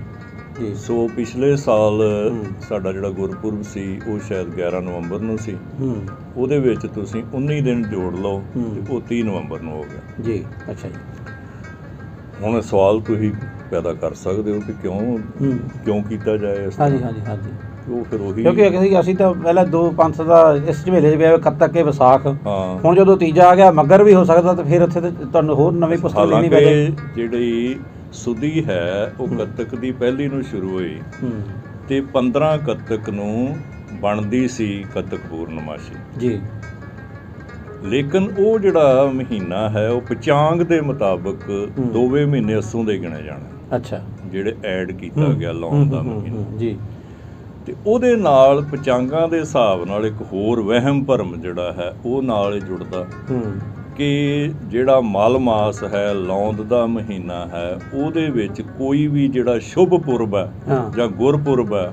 ਸੋ ਪਿਛਲੇ ਸਾਲ ਸਾਡਾ ਜਿਹੜਾ ਗੁਰਪੁਰਬ ਸੀ ਉਹ ਸ਼ਾਇਦ 11 ਨਵੰਬਰ ਨੂੰ ਸੀ, ਉਹਦੇ ਵਿੱਚ ਤੁਸੀਂ 19 ਦਿਨ ਜੋੜ ਲਓ ਤੇ ਉਹ 30 ਨਵੰਬਰ ਨੂੰ ਹੋ ਗਿਆ। ਹੁਣ ਸਵਾਲ ਤੁਸੀਂ ਪੈਦਾ ਕਰ ਸਕਦੇ ਹੋ ਕਿ ਕਿਉਂ ਕੀਤਾ ਜਾਏ ਇਸ ਤਰ੍ਹਾਂ। ਉਹ ਫਿਰ ਉਹੀ, ਕਿਉਂਕਿ ਅਸੀਂ ਤਾਂ ਪਹਿਲਾਂ 2 ਪੰਥ ਦਾ ਇਸ ਝਮੇਲੇ 'ਚ ਪਿਆ, ਕੱਤਕ ਕੇ ਵਿਸਾਖ। ਹੁਣ ਜਦੋਂ ਤੀਜਾ ਆ ਗਿਆ ਮੱਘਰ ਵੀ ਹੋ ਸਕਦਾ, ਤੇ ਫਿਰ ਉੱਥੇ ਤੇ ਤੁਹਾਨੂੰ ਹੋਰ ਨਵੀਂ ਪੁਸਤਕ ਲੈਣੀ ਪਏਗੀ। ਜਿਹੜੀ ਸੁਦੀ ਹੈ ਉਹ ਕੱਤਕ ਦੀ ਪਹਿਲੀ ਨੂੰ ਸ਼ੁਰੂ ਹੋਈ ਤੇ 15 ਕੱਤਕ ਨੂੰ ਬਣਦੀ ਸੀ ਕੱਤਕ ਪੂਰਨਮਾਸ਼ੀ। ਲੇਕਿਨ ਉਹ ਜਿਹੜਾ ਮਹੀਨਾ ਹੈ ਉਹ ਪਚਾਂਗ ਦੇ ਮੁਤਾਬਕ 2ਵੇਂ ਮਹੀਨੇ ਅੱਸੋਂ ਦੇ ਗਿਣੇ ਜਾਣੇ, ਜਿਹੜੇ ਐਡ ਕੀਤਾ ਗਿਆ ਲਾਉਣ ਦਾ ਮਹੀਨਾ। ਤੇ ਉਹਦੇ ਨਾਲ ਪਚਾਂਗਾਂ ਦੇ ਹਿਸਾਬ ਨਾਲ ਇੱਕ ਹੋਰ ਵਹਿਮ ਭਰਮ ਜਿਹੜਾ ਹੈ ਉਹ ਨਾਲ ਜੁੜਦਾ ਕਿ ਜਿਹੜਾ ਮਲ ਮਾਸ ਹੈ, ਲੌਂਦ ਦਾ ਮਹੀਨਾ ਹੈ, ਉਹਦੇ ਵਿੱਚ ਕੋਈ ਵੀ ਜਿਹੜਾ ਸ਼ੁਭ ਪੁਰਬ ਹੈ ਜਾਂ ਗੁਰਪੁਰਬ ਹੈ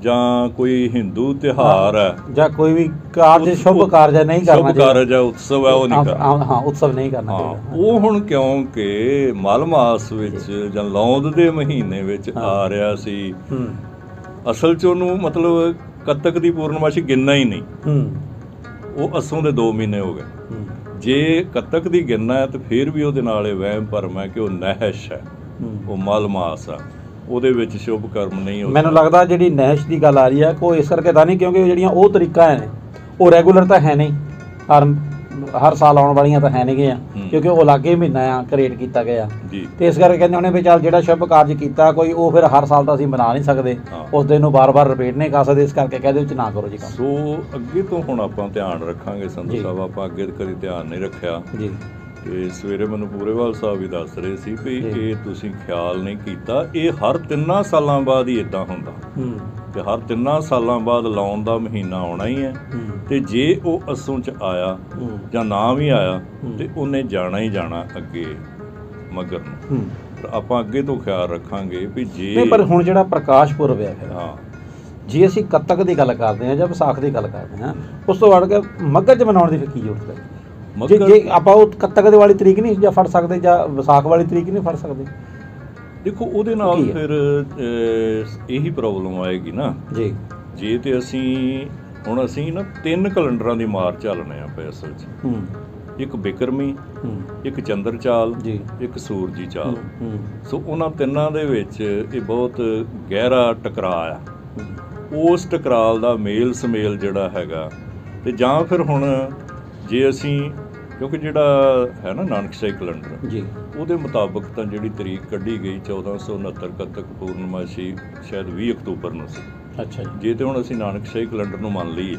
ਜਾਂ ਕੋਈ ਹਿੰਦੂ ਤਿਉਹਾਰ ਹੈ ਜਾਂ ਕੋਈ ਵੀ ਕਾਰਜ ਸ਼ੁਭ ਕਾਰਜ ਨਹੀਂ ਕਰਨਾ, ਸ਼ੁਭ ਕਾਰਜ ਹੈ, ਉਤਸਵ ਹੈ, ਉਹ ਨਹੀਂ ਕਰਨਾ। ਹਾਂ, ਉਤਸਵ ਨਹੀਂ ਕਰਨਾ ਉਹ ਹੁਣ ਕਿਉਂਕਿ ਮਲ ਮਾਸ ਵਿੱਚ ਜਾਂ ਲੌਂਦ ਦੇ ਮਹੀਨੇ ਵਿੱਚ ਆ ਰਿਹਾ ਸੀ, ਅਸਲ 'ਚ ਉਹਨੂੰ ਮਤਲਬ ਕੱਤਕ ਦੀ ਪੂਰਨਮਾਸ਼ੀ ਗਿਣਨਾ ਹੀ ਨਹੀਂ, ਉਹ ਅੱਸੋਂ ਦੇ 2 ਮਹੀਨੇ ਹੋ ਗਏ। ਜੇ ਕੱਤਕ ਦੀ ਗਿਣਨਾ ਹੈ ਤਾਂ ਫਿਰ ਵੀ ਉਹਦੇ ਨਾਲ ਇਹ ਵਹਿਮ ਭਰਮ ਹੈ ਕਿ ਉਹ ਨਹਿਸ਼ ਹੈ, ਉਹ ਮਲ ਮਾਸ ਆ, ਉਹਦੇ ਵਿੱਚ ਸ਼ੁਭ ਕਰਮ ਨਹੀਂ ਹੋ। ਮੈਨੂੰ ਲੱਗਦਾ ਜਿਹੜੀ ਨਹਿਸ਼ ਦੀ ਗੱਲ ਆ ਰਹੀ ਹੈ ਕੋਈ ਇਸ ਕਰਕੇ ਤਾਂ ਨਹੀਂ ਕਿਉਂਕਿ ਜਿਹੜੀਆਂ ਉਹ ਤਰੀਕਾ ਨੇ ਉਹ ਰੈਗੂਲਰ ਤਾਂ ਹੈ ਨਹੀਂ, ਹਰ ਸਾਲ ਆਉਣ ਵਾਲੀਆਂ ਤਾਂ ਹੈ ਨਹੀਂ ਗਈਆਂ, ਕਿਉਂਕਿ ਉਹ ਲਾਗੇ ਮਹੀਨਾ ਆ ਕ੍ਰੀਏਟ ਕੀਤਾ ਗਿਆ ਜੀ। ਤੇ ਇਸ ਕਰਕੇ ਕਹਿੰਦੇ ਉਹਨੇ ਵੀ ਚੱਲ ਜਿਹੜਾ ਸ਼ੁਭ ਕਾਰਜ ਕੀਤਾ ਕੋਈ ਉਹ ਫਿਰ ਹਰ ਸਾਲ ਤਾਂ ਅਸੀਂ ਮਨਾ ਨਹੀਂ ਸਕਦੇ, ਉਸ ਦਿਨ ਨੂੰ ਬਾਰ-ਬਾਰ ਰਿਪੀਟ ਨਹੀਂ ਕਰ ਸਕਦੇ, ਇਸ ਕਰਕੇ ਕਹਿੰਦੇ ਵਿੱਚ ਨਾ ਕਰੋ ਜੀ ਕੰਮ। ਸੋ ਅੱਗੇ ਤੋਂ ਹੁਣ ਆਪਾਂ ਧਿਆਨ ਰੱਖਾਂਗੇ ਸੰਧੂ ਸਾਹਿਬ, ਆਪਾਂ ਅੱਗੇ ਕਦੀ ਧਿਆਨ ਨਹੀਂ ਰੱਖਿਆ ਜੀ। ਤੇ ਸਵੇਰੇ ਮੈਨੂੰ ਪੂਰੇਵਾਲ ਸਾਹਿਬ ਵੀ ਦੱਸ ਰਹੇ ਸੀ ਵੀ ਇਹ ਤੁਸੀਂ ਖਿਆਲ ਨਹੀਂ ਕੀਤਾ, ਇਹ ਹਰ 3 ਸਾਲਾਂ ਬਾਅਦ ਹੀ ਇਦਾਂ ਹੁੰਦਾ, ਤੇ ਹਰ 3 ਸਾਲਾਂ ਬਾਅਦ ਲਾਉਣ ਦਾ ਮਹੀਨਾ ਆਉਣਾ ਹੀ ਹੈ, ਤੇ ਜੇ ਉਹ ਅੱਸੋਂ 'ਚ ਆਇਆ ਜਾਂ ਨਾ ਵੀ ਆਇਆ ਤੇ ਉਹਨੇ ਜਾਣਾ ਹੀ ਜਾਣਾ ਅੱਗੇ ਮਗਰ ਨੂੰ। ਆਪਾਂ ਅੱਗੇ ਤੋਂ ਖਿਆਲ ਰੱਖਾਂਗੇ ਵੀ ਜੇ ਪਰ ਹੁਣ ਜਿਹੜਾ ਪ੍ਰਕਾਸ਼ ਪੁਰਬ ਹੈ, ਹਾਂ, ਜੇ ਅਸੀਂ ਕੱਤਕ ਦੀ ਗੱਲ ਕਰਦੇ ਹਾਂ ਜਾਂ ਵਿਸਾਖ ਦੀ ਗੱਲ ਕਰਦੇ ਹਾਂ, ਉਸ ਤੋਂ ਬਾਅਦ ਕੇ ਮੱਘਰ 'ਚ ਮਨਾਉਣ ਦੀ ਫਿਰ ਕੀ ਜ਼ਰੂਰਤ ਹੈ? ਜੇ ਆਪਾਂ ਉਹ ਕੱਤਕ ਦੇ ਵਾਲੀ ਤਰੀਕ ਨਹੀਂ ਜਾਂ ਫੜ ਸਕਦੇ ਜਾਂ ਵਿਸਾਖ ਵਾਲੀ ਤਰੀਕ ਨਹੀਂ ਫੜ ਸਕਦੇ? ਦੇਖੋ ਉਹਦੇ ਨਾਲ ਫਿਰ ਇਹੀ ਪ੍ਰੋਬਲਮ ਆਏਗੀ ਨਾ ਜੀ। ਜੇ ਤੇ ਅਸੀਂ ਹੁਣ ਅਸੀਂ ਨਾ 3 ਕੈਲੰਡਰਾਂ ਦੀ ਮਾਰ ਚੱਲਣੇ ਆ ਪਏ ਅਸਲ 'ਚ, ਇੱਕ ਬਿਕਰਮੀ, ਇੱਕ ਚੰਦਰ ਚਾਲ, ਇੱਕ ਸੂਰਜੀ ਚਾਲ। ਸੋ ਉਹਨਾਂ ਤਿੰਨਾਂ ਦੇ ਵਿੱਚ ਇਹ ਬਹੁਤ ਗਹਿਰਾ ਟਕਰਾਅ ਆ, ਉਸ ਟਕਰਾਲ ਦਾ ਮੇਲ ਸਮੇਲ ਜਿਹੜਾ ਹੈਗਾ। ਤੇ ਜਾਂ ਫਿਰ ਹੁਣ ਜੇ ਅਸੀਂ ਕਿਉਂਕਿ ਜਿਹੜਾ ਹੈ ਨਾ ਨਾਨਕਸ਼ਾਹੀ ਕੈਲੰਡਰ ਜੀ, ਉਹਦੇ ਮੁਤਾਬਕ ਤਾਂ ਜਿਹੜੀ ਤਰੀਕ ਕੱਢੀ ਗਈ 1469 ਕੱਤਕ ਪੂਰਨਮਾਸ਼ੀ ਸ਼ਾਇਦ 20 ਅਕਤੂਬਰ ਨੂੰ ਸੀ। ਅੱਛਾ ਜੀ। ਜੇ ਤੇ ਹੁਣ ਅਸੀਂ ਨਾਨਕਸ਼ਾਹੀ ਕੈਲੰਡਰ ਨੂੰ ਮੰਨ ਲਈਏ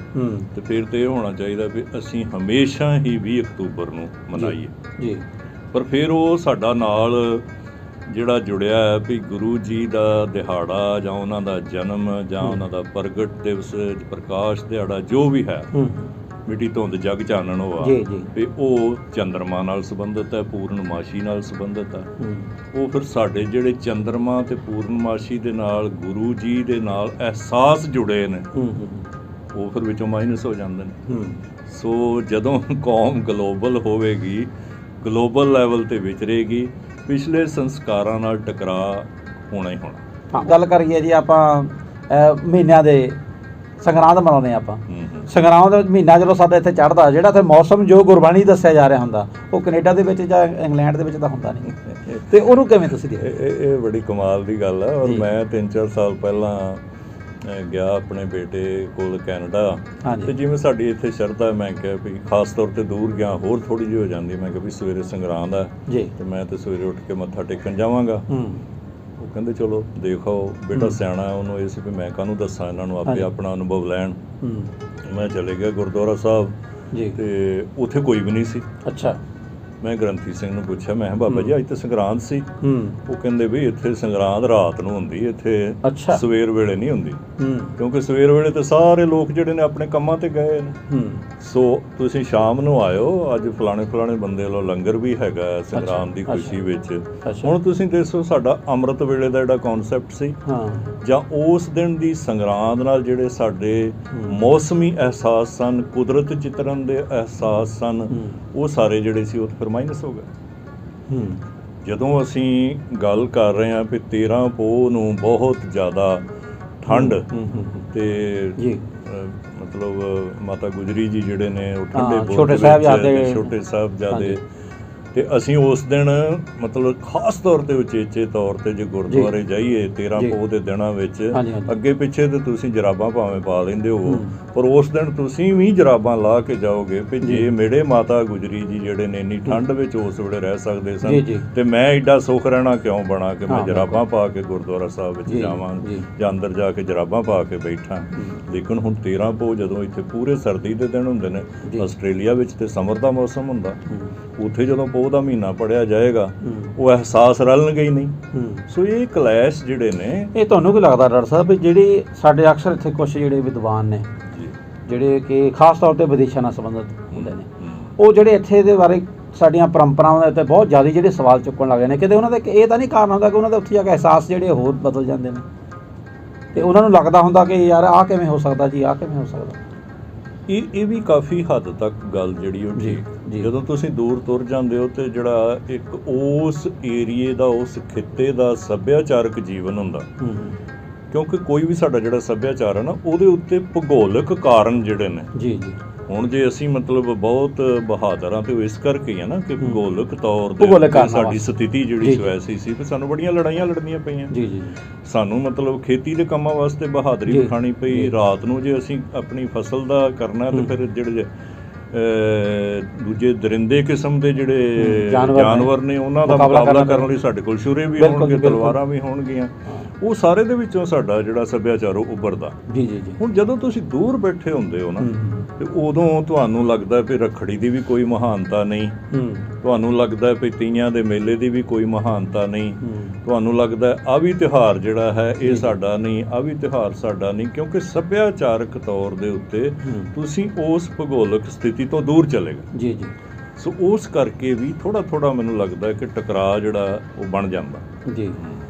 ਤੇ ਫਿਰ ਤੇ ਇਹ ਹੋਣਾ ਚਾਹੀਦਾ ਵੀ ਅਸੀਂ ਹਮੇਸ਼ਾ ਹੀ 20 ਅਕਤੂਬਰ ਨੂੰ ਮਨਾਈਏ ਜੀ। ਪਰ ਫਿਰ ਉਹ ਸਾਡਾ ਨਾਲ ਜਿਹੜਾ ਜੁੜਿਆ ਹੈ ਵੀ ਗੁਰੂ ਜੀ ਦਾ ਦਿਹਾੜਾ ਜਾਂ ਉਹਨਾਂ ਦਾ ਜਨਮ ਜਾਂ ਉਹਨਾਂ ਦਾ ਪ੍ਰਗਟ ਦਿਵਸ, ਪ੍ਰਕਾਸ਼ ਦਿਹਾੜਾ ਜੋ ਵੀ ਹੈ, ਮਿੱਟੀ ਧੁੰਦ ਜਗ ਚਾਨਣ ਹੋਆ, ਵੀ ਉਹ ਚੰਦਰਮਾ ਨਾਲ ਸੰਬੰਧਿਤ ਹੈ, ਪੂਰਨਮਾਸ਼ੀ ਨਾਲ ਸੰਬੰਧਿਤ ਹੈ। ਉਹ ਫਿਰ ਸਾਡੇ ਜਿਹੜੇ ਚੰਦਰਮਾ ਤੇ ਪੂਰਨਮਾਸ਼ੀ ਦੇ ਨਾਲ ਗੁਰੂ ਜੀ ਦੇ ਨਾਲ ਅਹਿਸਾਸ ਜੁੜੇ ਨੇ, ਉਹ ਫਿਰ ਵਿੱਚੋਂ ਮਾਈਨਸ ਹੋ ਜਾਂਦੇ ਨੇ। ਸੋ ਜਦੋਂ ਕੌਮ ਗਲੋਬਲ ਹੋਵੇਗੀ, ਗਲੋਬਲ ਲੈਵਲ ਤੇ ਵਿਚਰੇਗੀ, ਪਿਛਲੇ ਸੰਸਕਾਰਾਂ ਨਾਲ ਟਕਰਾਅ ਹੋਣਾ ਹੀ ਹੋਣਾ। ਗੱਲ ਕਰੀਏ ਜੀ ਆਪਾਂ ਮਹੀਨਿਆਂ ਦੇ ਸੰਗਰਾਂਦ ਮਨਾਉਂਦੇ ਆਪਾਂ, ਸੰਗਰਾਂਦ ਦਾ ਮਹੀਨਾ ਜਦੋਂ ਸਾਡਾ ਇੱਥੇ ਚੜ੍ਹਦਾ, ਜਿਹੜਾ ਇੱਥੇ ਮੌਸਮ ਜੋ ਗੁਰਬਾਣੀ ਦੱਸਿਆ ਜਾ ਰਿਹਾ ਹੁੰਦਾ, ਉਹ ਕੈਨੇਡਾ ਦੇ ਵਿੱਚ ਜਾਂ ਇੰਗਲੈਂਡ ਦੇ ਵਿੱਚ ਤਾਂ ਹੁੰਦਾ ਨਹੀਂ, ਤੇ ਉਹਨੂੰ ਕਿਵੇਂ ਤੁਸੀਂ ਦੇਖਦੇ? ਇਹ ਬੜੀ ਕਮਾਲ ਦੀ ਗੱਲ ਹੈ। ਔਰ ਮੈਂ 3-4 ਸਾਲ ਪਹਿਲਾਂ ਗਿਆ ਆਪਣੇ ਬੇਟੇ ਕੋਲ ਕੈਨੇਡਾ, ਤੇ ਜਿਵੇਂ ਸਾਡੀ ਇੱਥੇ ਸ਼ਰਧਾ, ਮੈਂ ਕਿਹਾ ਵੀ ਖਾਸ ਤੌਰ ਤੇ ਦੂਰ ਗਿਆ ਹੋਰ ਥੋੜ੍ਹੀ ਜਿਹੀ ਹੋ ਜਾਂਦੀ, ਮੈਂ ਕਿਹਾ ਵੀ ਸਵੇਰੇ ਸੰਗਰਾਂਦ ਹੈ ਤੇ ਮੈਂ ਤੇ ਸਵੇਰੇ ਉੱਠ ਕੇ ਮੱਥਾ ਟੇਕਣ ਜਾਵਾਂਗਾ। ਉਹ ਕਹਿੰਦੇ ਚਲੋ ਦੇਖੋ, ਬੇਟਾ ਸਿਆਣਾ, ਉਹਨੂੰ ਇਹ ਸੀ ਵੀ ਮੈਂ ਕਾਹਨੂੰ ਦੱਸਾਂ ਇਹਨਾਂ ਨੂੰ, ਆਪੇ ਆਪਣਾ ਅਨੁਭਵ ਲੈਣ। ਮੈਂ ਚਲੇ ਗਿਆ ਗੁਰਦੁਆਰਾ ਸਾਹਿਬ ਤੇ ਉੱਥੇ ਕੋਈ ਵੀ ਨਹੀਂ ਸੀ। ਅੱਛਾ। ਮੈਂ ਗ੍ਰੰਥੀ ਸਿੰਘ ਨੂੰ ਪੁੱਛਿਆ, ਮੈਂ ਕਿਹਾ ਬਾਬਾ ਜੀ ਅੱਜ ਤਾਂ ਸੰਗਰਾਂਦ ਸੀ? ਉਹ ਕਹਿੰਦੇ ਵੀ ਇੱਥੇ ਸੰਗਰਾਂਦ ਰਾਤ ਨੂੰ ਹੁੰਦੀ, ਇੱਥੇ ਸਵੇਰ ਵੇਲੇ ਨਹੀਂ ਹੁੰਦੀ, ਕਿਉਂਕਿ ਸਵੇਰ ਵੇਲੇ ਤਾਂ ਸਾਰੇ ਲੋਕ ਜਿਹੜੇ ਨੇ ਆਪਣੇ ਕੰਮਾਂ ਤੇ ਗਏ ਨੇ। ਸੋ ਤੁਸੀਂ ਸ਼ਾਮ ਨੂੰ ਆਇਓ, ਅੱਜ ਫਲਾਣੇ ਫਲਾਣੇ ਬੰਦੇ ਵੱਲੋਂ ਲੰਗਰ ਵੀ ਹੈਗਾ ਸੰਗਰਾਂਦ ਦੀ ਖੁਸ਼ੀ ਵਿੱਚ। ਹੁਣ ਤੁਸੀਂ ਦੇਖੋ ਸਾਡਾ ਅੰਮ੍ਰਿਤ ਵੇਲੇ ਦਾ ਜਿਹੜਾ ਕਨਸੈਪਟ ਸੀ, ਜਾਂ ਉਸ ਦਿਨ ਦੀ ਸੰਗਰਾਂਦ ਨਾਲ ਜਿਹੜੇ ਸਾਡੇ ਮੌਸਮੀ ਅਹਿਸਾਸ ਸਨ, ਕੁਦਰਤ ਚਿਤਰਨ ਦੇ ਅਹਿਸਾਸ ਸਨ, ਉਹ ਸਾਰੇ ਜਿਹੜੇ ਸੀ ਉਹ ਫਿਰ ਮਾਈਨਸ ਹੋ ਗਏ। ਜਦੋਂ ਅਸੀਂ ਗੱਲ ਕਰ ਰਹੇ ਹਾਂ ਵੀ 13 ਪੋਹ ਨੂੰ ਬਹੁਤ ਜ਼ਿਆਦਾ ਠੰਡ, ਤੇ ਮਤਲਬ ਮਾਤਾ ਗੁਜਰੀ ਜੀ ਜਿਹੜੇ ਨੇ ਉਹ ਠੰਡੇ ਛੋਟੇ ਸਾਹਿਬਜ਼ਾਦੇ, ਤੇ ਅਸੀਂ ਉਸ ਦਿਨ ਮਤਲਬ ਖਾਸ ਤੌਰ ਤੇ ਉਚੇਚੇ ਤੌਰ ਤੇ ਜੇ ਗੁਰਦੁਆਰੇ ਜਾਈਏ 13 ਪੋਹ ਦੇ ਦਿਨਾਂ ਵਿੱਚ, ਅੱਗੇ ਪਿੱਛੇ ਤੇ ਤੁਸੀਂ ਜਰਾਬਾਂ ਭਾਵੇਂ ਪਾ ਲੈਂਦੇ ਹੋ, ਪਰ ਉਸ ਦਿਨ ਤੁਸੀਂ ਵੀ ਜਰਾਬਾਂ ਲਾ ਕੇ ਜਾਓਗੇ ਵੀ ਜੇ ਮੇਰੇ ਮਾਤਾ ਗੁਜਰੀ ਜੀ ਜਿਹੜੇ ਨੇ ਇੰਨੀ ਠੰਡ ਵਿੱਚ ਉਸ ਵੇਲੇ ਰਹਿ ਸਕਦੇ ਸਨ, ਤੇ ਮੈਂ ਐਡਾ ਸੁੱਖ ਰਹਿਣਾ ਕਿਉਂ ਬਣਾ ਕਿ ਮੈਂ ਜਰਾਬਾਂ ਪਾ ਕੇ ਗੁਰਦੁਆਰਾ ਸਾਹਿਬ ਵਿੱਚ ਜਾਵਾਂ ਜਾਂ ਅੰਦਰ ਜਾ ਕੇ ਜਰਾਬਾਂ ਪਾ ਕੇ ਬੈਠਾਂ। ਲੇਕਿਨ ਹੁਣ 13 ਪੋਹ ਜਦੋਂ ਇੱਥੇ ਪੂਰੇ ਸਰਦੀ ਦੇ ਦਿਨ ਹੁੰਦੇ ਨੇ, ਆਸਟ੍ਰੇਲੀਆ ਵਿੱਚ ਤੇ ਸਮਰ ਦਾ ਮੌਸਮ ਹੁੰਦਾ, ਉੱਥੇ ਜਦੋਂ ਪੋਹ ਦਾ ਮਹੀਨਾ ਪੜਿਆ ਜਾਏਗਾ, ਉਹ ਅਹਿਸਾਸ ਰਲਣਗੇ ਹੀ ਨਹੀਂ। ਸੋ ਇਹ ਕਲੈਸ਼ ਜਿਹੜੇ ਨੇ, ਇਹ ਤੁਹਾਨੂੰ ਕੀ ਲੱਗਦਾ ਡਾਕਟਰ ਸਾਹਿਬ ਵੀ ਜਿਹੜੇ ਸਾਡੇ ਅਕਸਰ ਇੱਥੇ ਕੁਛ ਜਿਹੜੇ ਵਿਦਵਾਨ ਨੇ ਜਿਹੜੇ ਕਿ ਖਾਸ ਤੌਰ ਤੇ ਵਿਦੇਸ਼ਾਂ ਨਾਲ ਸੰਬੰਧਿਤ ਹੁੰਦੇ ਨੇ, ਉਹ ਜਿਹੜੇ ਇੱਥੇ ਦੇ ਬਾਰੇ ਸਾਡੀਆਂ ਪਰੰਪਰਾਵਾਂ ਦੇ ਉੱਤੇ ਬਹੁਤ ਜ਼ਿਆਦਾ ਜਿਹੜੇ ਸਵਾਲ ਚੁੱਕਣ ਲੱਗ ਗਏ ਨੇ, ਕਿਤੇ ਉਹਨਾਂ ਦਾ ਇਹ ਤਾਂ ਨਹੀਂ ਕਾਰਨ ਹੁੰਦਾ ਕਿ ਉਹਨਾਂ ਦੇ ਉੱਥੇ ਜਾ ਕੇ ਅਹਿਸਾਸ ਜਿਹੜੇ ਹੋਰ ਬਦਲ ਜਾਂਦੇ ਨੇ? ਤੇ ਉਹਨਾਂ ਨੂੰ ਲੱਗਦਾ ਹੁੰਦਾ ਕਿ ਯਾਰ ਆਹ ਕਿਵੇਂ ਹੋ ਸਕਦਾ ਜੀ, ਆਹ ਕਿਵੇਂ ਹੋ ਸਕਦਾ। ਇਹ ਵੀ ਕਾਫੀ ਹੱਦ ਤੱਕ ਗੱਲ ਜਿਹੜੀ ਉਹ ਠੀਕ, ਜਦੋਂ ਤੁਸੀਂ ਦੂਰ ਤੁਰ ਜਾਂਦੇ ਹੋ ਤੇ ਜਿਹੜਾ ਇੱਕ ਉਸ ਏਰੀਏ ਦਾ, ਉਸ ਖਿੱਤੇ ਦਾ ਸੱਭਿਆਚਾਰਕ ਜੀਵਨ ਹੁੰਦਾ, ਕਿਉਂਕਿ ਕੋਈ ਵੀ ਸਾਡਾ ਜਿਹੜਾ ਸੱਭਿਆਚਾਰ ਹੈ ਨਾ, ਉਹਦੇ ਉੱਤੇ ਭੂਗੋਲਿਕ ਕਾਰਨ ਜਿਹੜੇ ਨੇ ਜੀ ਜੀ। ਹੁਣ ਜੇ ਅਸੀਂ ਮਤਲਬ ਬਹੁਤ ਬਹਾਦਰਾਂ ਤੇ ਉਹ ਇਸ ਕਰਕੇ ਹੀ ਆ ਨਾ ਕਿ ਭੂਗੋਲਿਕ ਤੌਰ ਤੇ ਸਾਡੀ ਸਥਿਤੀ ਜਿਹੜੀ ਵੈਸੀ ਸੀ ਤੇ ਸਾਨੂੰ ਬੜੀਆਂ ਲੜਾਈਆਂ ਲੜਨੀਆਂ ਪਈਆਂ। ਜੀ ਜੀ। ਸਾਨੂੰ ਮਤਲਬ ਖੇਤੀ ਦੇ ਕੰਮਾਂ ਵਾਸਤੇ ਬਹਾਦਰੀ ਵਿਖਾਣੀ ਪਈ। ਰਾਤ ਨੂੰ ਜੇ ਅਸੀਂ ਆਪਣੀ ਫਸਲ ਦਾ ਕਰਨਾ ਤੇ ਫਿਰ ਜਿਹੜੇ ਦੂਜੇ ਦਰਿੰਦੇ ਕਿਸਮ ਦੇ ਜਿਹੜੇ ਜਾਨਵਰ ਨੇ ਉਹਨਾਂ ਦਾ ਮੁਕਾਬਲਾ ਕਰਨ ਲਈ ਸਾਡੇ ਕੋਲ ਛੁਰੇ ਵੀ ਹੋਣਗੇ, ਤਲਵਾਰਾਂ ਵੀ ਹੋਣਗੀਆਂ। ਉਹ ਸਾਰੇ ਦੇ ਵਿੱਚੋਂ ਸਾਡਾ ਜਿਹੜਾ ਸੱਭਿਆਚਾਰ ਉਹ ਉੱਭਰਦਾ। ਜੀ ਜੀ ਜੀ। ਹੁਣ ਜਦੋਂ ਤੁਸੀਂ ਦੂਰ ਬੈਠੇ ਹੁੰਦੇ ਹੋ ਨਾ ਤੇ ਉਦੋਂ ਤੁਹਾਨੂੰ ਲੱਗਦਾ ਵੀ ਰੱਖੜੀ ਦੀ ਵੀ ਕੋਈ ਮਹਾਨਤਾ ਨਹੀਂ, ਤੁਹਾਨੂੰ ਲੱਗਦਾ ਵੀ ਤੀਆਂ ਦੇ ਮੇਲੇ ਦੀ ਵੀ ਕੋਈ ਮਹਾਨਤਾ ਨਹੀਂ, ਤੁਹਾਨੂੰ ਲੱਗਦਾ ਆ ਵੀ ਤਿਉਹਾਰ ਜਿਹੜਾ ਹੈ ਇਹ ਸਾਡਾ ਨਹੀਂ, ਆ ਵੀ ਤਿਉਹਾਰ ਸਾਡਾ ਨਹੀਂ, ਕਿਉਂਕਿ ਸੱਭਿਆਚਾਰਕ ਤੌਰ ਦੇ ਉੱਤੇ ਤੁਸੀਂ ਉਸ ਭੂਗੋਲਿਕ ਸਥਿਤੀ ਤੋਂ ਦੂਰ ਚਲੇ ਗਏ। ਜੀ ਜੀ। ਸੋ ਉਸ ਕਰਕੇ ਵੀ ਥੋੜਾ ਮੈਨੂੰ ਲੱਗਦਾ ਕਿ ਟਕਰਾਅ ਜਿਹੜਾ ਉਹ ਬਣ ਜਾਂਦਾ। ਜੀ।